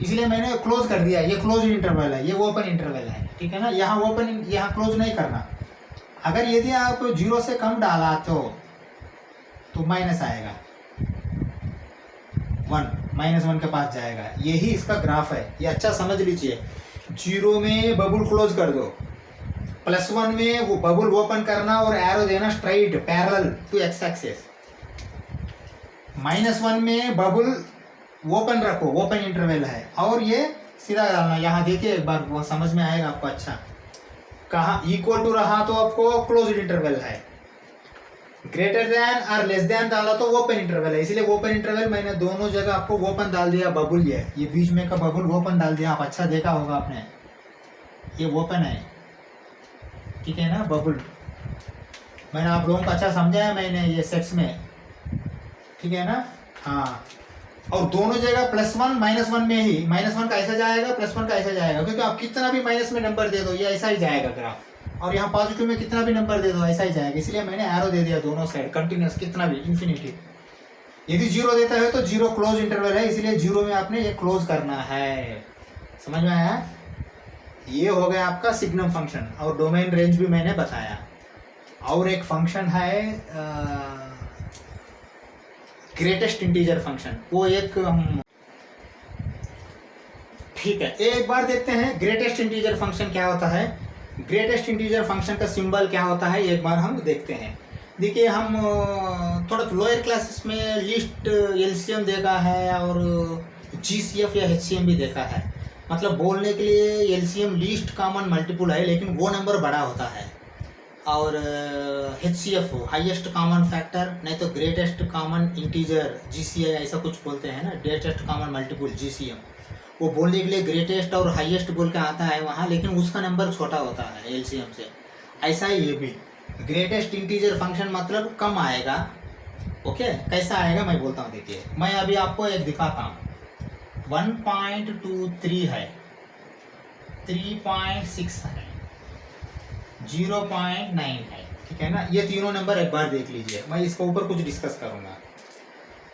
इसलिए मैंने क्लोज कर दिया। ये क्लोज इंटरवल है, ये ओपन इंटरवल है, ठीक है ना। यहाँ ओपन, यहाँ क्लोज नहीं करना। अगर यदि आप 0 से कम डाला तो माइनस आएगा, 1 के पास जाएगा। यही इसका ग्राफ है, ये अच्छा समझ लीजिए। 0 में बबुल क्लोज कर दो, +1 में वो बबुल ओपन करना और एरो देना straight parallel to X axis. -1 में बबुल ओपन रखो, ओपन इंटरवल है, और ये सीधा डालना। यहाँ देखिए एक बार, वो समझ में आएगा आपको। अच्छा, कहाँ इक्वल टू रहा तो आपको क्लोज इंटरवल है, ग्रेटर देन और लेस देन डाला तो ओपन इंटरवल है, इसलिए ओपन इंटरवल मैंने दोनों जगह आपको ओपन डाल दिया। बबुल ये बीच में का बबुल ओपन डाल दिया। आप अच्छा देखा होगा आपने, ये ओपन है, ठीक है ना। बबुल मैंने आप लोगों को अच्छा समझाया मैंने ये सेट्स में, ठीक है ना। हाँ, और दोनों जगह +1 -1 में ही, -1 का ऐसा जाएगा, +1 का ऐसा जाएगा, क्योंकि आप कितना भी माइनस में नंबर दे दो ये ऐसा ही जाएगा ग्राफ, और यहाँ पॉजिटिव में कितना भी नंबर दे दो ऐसा ही जाएगा। इसलिए मैंने एरो दे दिया दोनों साइड, कंटिन्यूस कितना भी, इन्फिनिटी। यदि 0 देता है तो 0 क्लोज इंटरवल है, इसलिए 0 में आपने ये क्लोज करना है। समझ में आया? ये हो गया आपका सिग्नम फंक्शन, और डोमेन रेंज भी मैंने बताया। और एक फंक्शन है ग्रेटेस्ट इंटीजर फंक्शन, वो एक हम, ठीक है, एक बार देखते हैं ग्रेटेस्ट इंटीजर फंक्शन क्या होता है। ग्रेटेस्ट इंटीजर फंक्शन का सिंबल क्या होता है, एक बार हम देखते हैं। देखिए, हम थोड़ा लोअर क्लासेस में लिस्ट एलसीएम देखा है, और जीसीएफ या एचसीएम भी देखा है। मतलब बोलने के लिए एलसीएम लीस्ट कॉमन मल्टीपल है, लेकिन वो नंबर बड़ा होता है। और एचसीएफ हाईएस्ट कॉमन फैक्टर, नहीं तो ग्रेटेस्ट कॉमन इंटीजर जीसीआई ऐसा कुछ बोलते हैं ना, ग्रेटेस्ट कॉमन मल्टीपल जीसीएम। वो बोलने के लिए ग्रेटेस्ट और हाईएस्ट बोल के आता है वहाँ, लेकिन उसका नंबर छोटा होता है एलसीएम से। ऐसा ही ये भी ग्रेटेस्ट इंटीजर फंक्शन मतलब कम आएगा। ओके, कैसा आएगा मैं बोलता हूँ। देखिए, मैं अभी आपको एक दिखाता हूँ। 1.23 है, 3.6 है, 0.9 है, ठीक है ना। ये तीनों नंबर एक बार देख लीजिए, मैं इसके ऊपर कुछ डिस्कस करूँगा।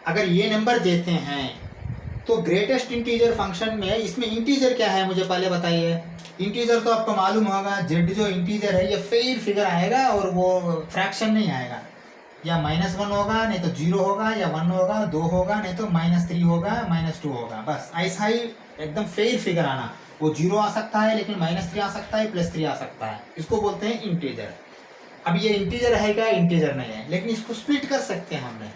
अगर ये नंबर देते हैं तो ग्रेटेस्ट इंटीजर फंक्शन में, इसमें इंटीजर क्या है मुझे पहले बताइए। इंटीजर तो आपको मालूम होगा, जेड जो इंटीजर है ये फेयर फिगर आएगा, और वो फ्रैक्शन नहीं आएगा। या -1 होगा, नहीं तो 0 होगा, या 1 होगा, 2 होगा, नहीं तो -3 होगा, -2 होगा। बस ऐसा ही एकदम फेयर फिगर आना। वो 0 आ सकता है, लेकिन -3 आ सकता है, +3 आ सकता है। इसको बोलते हैं इंटीजर। अब ये इंटीजर है क्या? इंटीजर नहीं है, लेकिन इसको स्प्लिट कर सकते हैं हमने।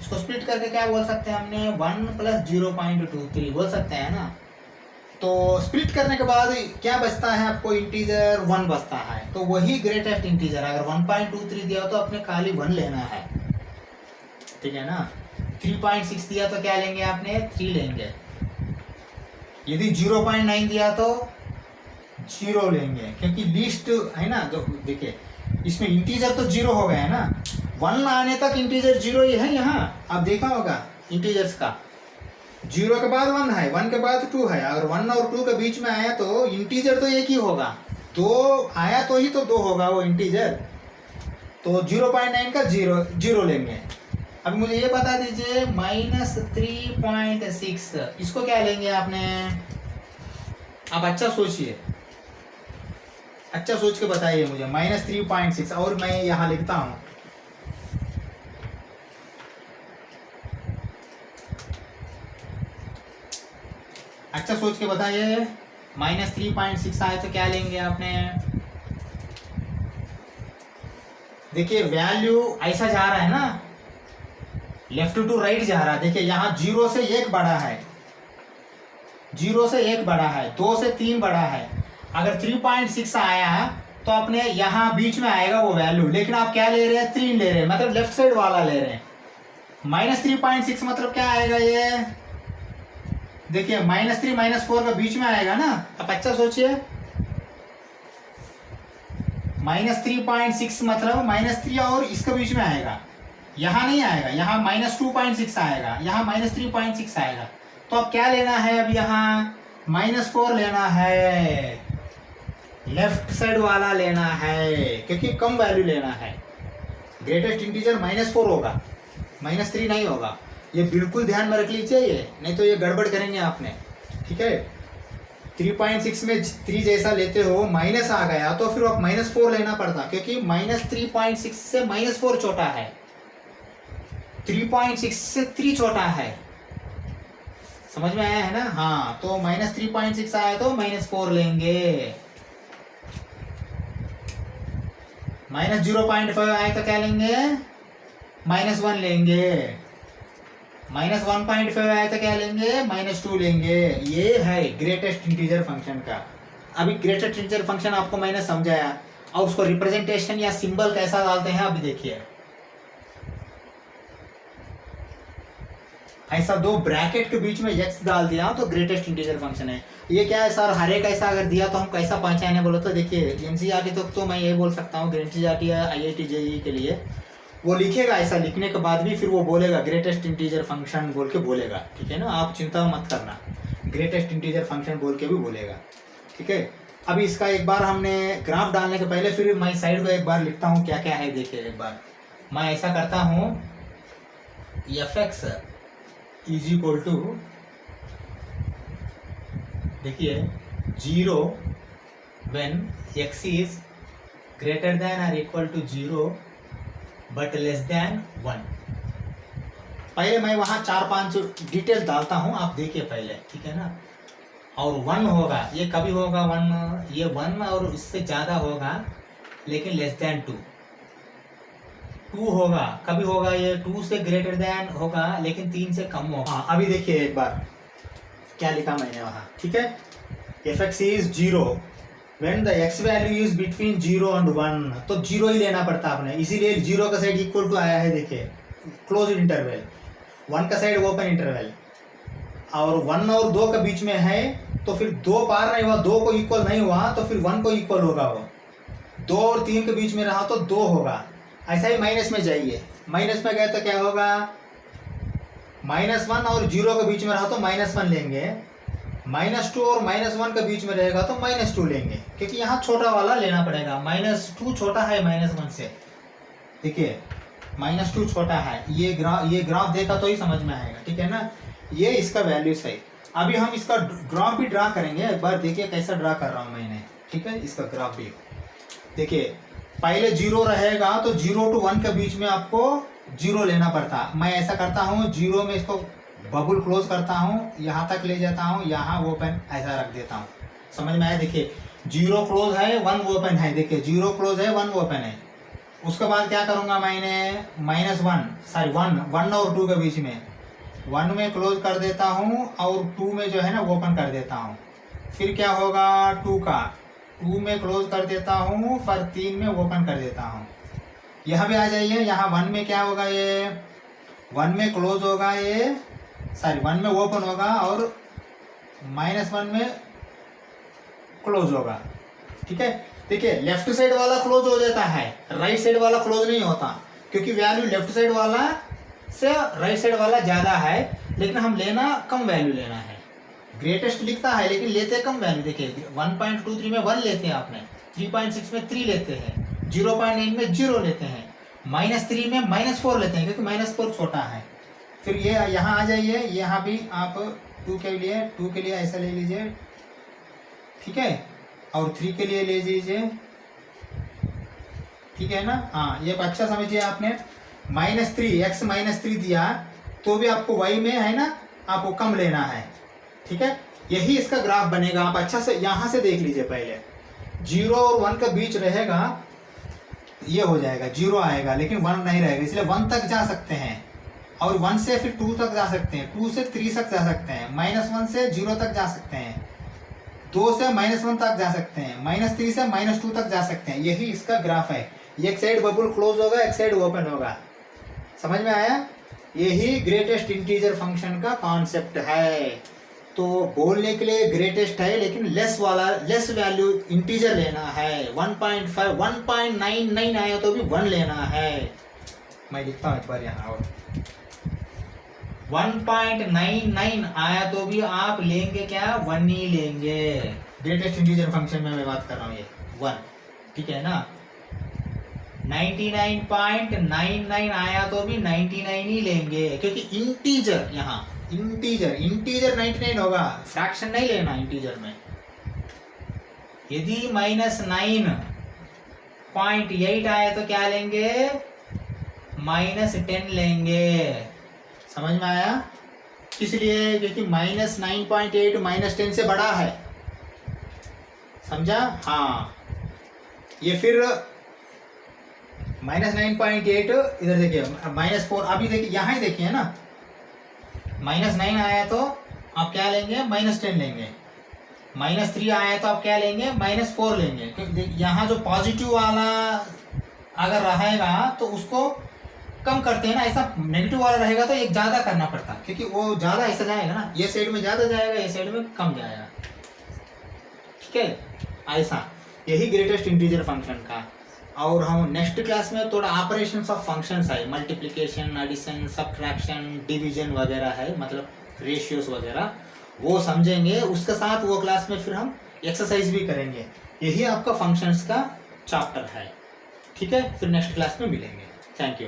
इसको स्प्लिट करके क्या बोल सकते हैं हमने? 1 + 0.23 बोल सकते हैं ना। तो स्प्लिट करने के बाद क्या बचता है आपको? इंटीजर 1 बचता है। तो वही ग्रेटेस्ट इंटीजर, अगर 1.23 दिया तो अपने खाली 1 लेना है, ठीक है ना। 3.6 दिया तो क्या लेंगे आपने? 3 लेंगे। यदि 0.9 दिया तो 0 लेंगे, क्योंकि लिस्ट है ना। जो देखिए, इसमें इंटीजर तो 0 हो गया है ना। 1 आने तक इंटीजर 0 ही है। यहाँ आप देखा होगा इंटीजर्स का, 0 के बाद 1 है, 1 के बाद 2 है। अगर 1 और 2 के बीच में आया तो इंटीजर तो एक ही होगा। 2 आया तो ही तो 2 होगा वो इंटीजर। तो 0.9 का 0 लेंगे। अब मुझे ये बता दीजिए, -3.6 इसको क्या लेंगे आपने? आप अच्छा सोचिए, अच्छा सोच के बताइए मुझे। -3.6, और मैं यहाँ लिखता हूँ, अच्छा सोच के बताइए। -3.6 आए तो क्या लेंगे आपने? देखिए, वैल्यू ऐसा जा रहा है ना, लेफ्ट टू राइट जा रहा है। देखिए, यहाँ 0 से 1 बड़ा है, 0 से 1 बड़ा है, 2 से 3 बड़ा है। अगर 3.6 आया तो अपने यहाँ बीच में आएगा वो वैल्यू, लेकिन आप क्या ले रहे हैं? 3 ले रहे हैं, मतलब लेफ्ट साइड वाला ले रहे हैं। -3.6 मतलब क्या आएगा? ये देखिए -3 -4 का बीच में आएगा ना। अब अच्छा सोचिए, -3.6 मतलब -3 और इसके बीच में आएगा, यहाँ नहीं आएगा, यहाँ -2.6 आएगा, यहाँ -3.6 आएगा। तो अब क्या लेना है, अब यहाँ -4 लेना है, लेफ्ट साइड वाला लेना है, क्योंकि कम वैल्यू लेना है। ग्रेटेस्ट इंटीजर -4 होगा, -3 नहीं होगा। ये बिल्कुल ध्यान में रख लीजिए, ये नहीं तो ये गड़बड़ करेंगे आपने, ठीक है। 3.6 में 3 जैसा लेते हो, माइनस आ गया तो फिर आप -4 लेना पड़ता, क्योंकि -3.6 से -4 छोटा है, 3.6 से 3 छोटा है। समझ में आया है ना? हाँ, तो -3.6 आया तो -4 लेंगे, -0.5 आए तो क्या लेंगे, -1 लेंगे, -1.5 आए तो क्या लेंगे, -2 लेंगे। ये है ग्रेटेस्ट इंटीजर फंक्शन का। अभी ग्रेटेस्ट इंटीजर फंक्शन आपको मैंने समझाया, और उसको रिप्रेजेंटेशन या सिंबल कैसा डालते हैं अभी देखिए। ऐसा 2 ब्रैकेट के बीच में x डाल दिया तो ग्रेटेस्ट इंटीजर फंक्शन है। ये क्या है सर, हर एक ऐसा अगर दिया तो हम कैसा पहचाने, बोलो तो देखिए एनसीईआरटी तो मैं ये बोल सकता हूँ, एनसीईआरटी या आईआईटी जेईई के लिए वो लिखेगा, ऐसा लिखने के बाद भी फिर वो बोलेगा ग्रेटेस्ट इंटीजर फंक्शन बोल के बोलेगा, ठीक है ना। आप चिंता मत करना, ग्रेटेस्ट इंटीजर फंक्शन बोल के भी बोलेगा, ठीक है। अभी इसका एक बार हमने ग्राफ डालने के पहले फिर मैं साइड को एक बार लिखता हूँ क्या क्या है, देखिए एक बार मैं ऐसा करता हूँ, fx इज इक्वल टू, देखिए 0 when x is greater than और equal to 0 but less than 1। पहले मैं वहां 4-5 डिटेल डालता हूं, आप देखिए पहले, ठीक है ना। और 1 होगा, ये कभी होगा 1, ये 1 और इससे ज्यादा होगा लेकिन लेस देन 2। 2 होगा, कभी होगा ये 2 से ग्रेटर देन होगा लेकिन 3 से कम होगा। हाँ, अभी देखिए एक बार क्या लिखा मैंने वहां, ठीक है। fx is 0 when the x value is between 0 and 1, तो 0 ही लेना पड़ता आपने, इसीलिए 0 का साइड इक्वल टू आया है, देखिए क्लोज इंटरवल, 1 का साइड ओपन इंटरवल, और 1 और 2 के बीच में है तो फिर 2 पार नहीं हुआ, 2 को इक्वल नहीं हुआ तो फिर 1 को इक्वल होगा, वो 2 और 3 के बीच में रहा तो 2 होगा। ऐसा ही माइनस में जाइए, माइनस में गए तो क्या होगा, -1 और 0 के बीच में रहा तो -1 लेंगे, -2 और -1 के बीच में रहेगा तो -2 लेंगे, क्योंकि यहाँ छोटा वाला लेना पड़ेगा, -2 छोटा है -1 से, देखिए -2 छोटा है। ये ग्राफ देखा तो ही समझ में आएगा, ठीक है ना। ये इसका वैल्यू सही। अभी हम इसका ग्राफ भी ड्रा करेंगे, एक बार देखिए कैसा ड्रा कर रहा हूँ मैंने, ठीक है। इसका ग्राफ भी देखिए, पहले 0 रहेगा तो 0 to 1 के बीच में आपको 0 लेना पड़ता। मैं ऐसा करता हूँ, 0 में इसको बबल क्लोज करता हूँ, यहाँ तक ले जाता हूँ, यहाँ ओपन ऐसा रख देता हूँ। समझ में आया? देखिए 0 क्लोज है 1 ओपन है, देखिए 0 क्लोज है 1 ओपन है। उसके बाद क्या करूँगा मैंने, -1 और 2 के बीच में 1 में क्लोज कर देता हूँ और 2 में जो है ना ओपन कर देता हूँ। फिर क्या होगा, 2 में क्लोज कर देता हूँ, फिर 3 में ओपन कर देता हूँ। यहाँ भी आ जाइए, यहाँ 1 में क्या होगा, ये 1 में क्लोज होगा, ये 1 में ओपन होगा और -1 में क्लोज होगा, ठीक है। देखिए लेफ्ट साइड वाला क्लोज हो जाता है, राइट साइड वाला क्लोज नहीं होता, क्योंकि वैल्यू लेफ्ट साइड वाला से राइट साइड वाला ज्यादा है, लेकिन हम लेना कम वैल्यू लेना है। ग्रेटेस्ट लिखता है लेकिन लेते कम वैल्यू, देखिए 1.23 में 1 लेते हैं आपने, 3.6 में 3 लेते हैं, 0.9 में 0 लेते हैं, -3 में -4 लेते हैं, क्योंकि -4 छोटा है। फिर ये यहाँ आ जाइए, यहाँ भी आप 2 के लिए ऐसा ले लीजिए, ठीक है, और 3 के लिए ले लीजिए, ठीक है ना। हाँ, ये अच्छा समझिए आपने, -3 x -3 दिया तो भी आपको y में है ना, आपको कम लेना है, ठीक है। यही इसका ग्राफ बनेगा। आप अच्छा से यहाँ से देख लीजिए, पहले 0 और 1 के बीच रहेगा, ये हो जाएगा 0 आएगा लेकिन 1 नहीं रहेगा, इसलिए 1 तक जा सकते हैं, और 1 से फिर 2 तक जा सकते हैं, 2 से 3 तक जा सकते हैं, -1 से 0 तक जा सकते हैं, 2 से -1 तक जा सकते हैं, -3 से -2 तक जा सकते हैं। यही इसका ग्राफ है। एक साइड बबल क्लोज होगा, एक साइड ओपन होगा। समझ में आया? यही ग्रेटेस्ट इंटीजर फंक्शन का कॉन्सेप्ट है। तो बोलने के लिए ग्रेटेस्ट है, लेकिन लेस वैल्यू इंटीजर लेना है। 1.5 1.99 आया तो भी 1 लेना है। मैं लिखता हूँ एक बार यहाँ, और 1.99 आया तो भी आप लेंगे क्या, 1 ही लेंगे। ग्रेटेस्ट इंटीजर फंक्शन में मैं बात कर रहा हूँ, ये 1, ठीक है ना। 99.99 आया तो भी 99 ही लेंगे, क्योंकि इंटीजर यहाँ इंटीजर 99 होगा, फ्रैक्शन नहीं लेना इंटीजर में। यदि -9.8 आए तो क्या लेंगे, -10 लेंगे। समझ में आया? इसलिए क्योंकि -9.8 -10 से बड़ा है, समझा? हाँ, ये फिर -9.8 इधर देखिए, -4, अभी देखिए यहाँ ही देखिए ना, -9 आया तो आप क्या लेंगे, -10 लेंगे। -3 आया तो आप क्या लेंगे, -4 लेंगे। क्योंकि यहाँ जो पॉजिटिव वाला अगर रहेगा तो उसको कम करते हैं ना, ऐसा नेगेटिव वाला रहेगा तो एक ज़्यादा करना पड़ता, क्योंकि वो ज़्यादा ऐसा जाएगा ना, ये साइड में ज़्यादा जाएगा, ये साइड में कम जाएगा, ठीक है। ऐसा यही ग्रेटेस्ट इंटीजर फंक्शन का। और हम नेक्स्ट क्लास में थोड़ा ऑपरेशंस ऑफ फंक्शंस है, मल्टीप्लिकेशन, एडिशन, सब्ट्रैक्शन, डिवीजन वगैरह है, मतलब रेशियोस वगैरह, वो समझेंगे। उसके साथ वो क्लास में फिर हम एक्सरसाइज भी करेंगे। यही आपका फंक्शंस का चैप्टर है, ठीक है। फिर नेक्स्ट क्लास में मिलेंगे। Thank you.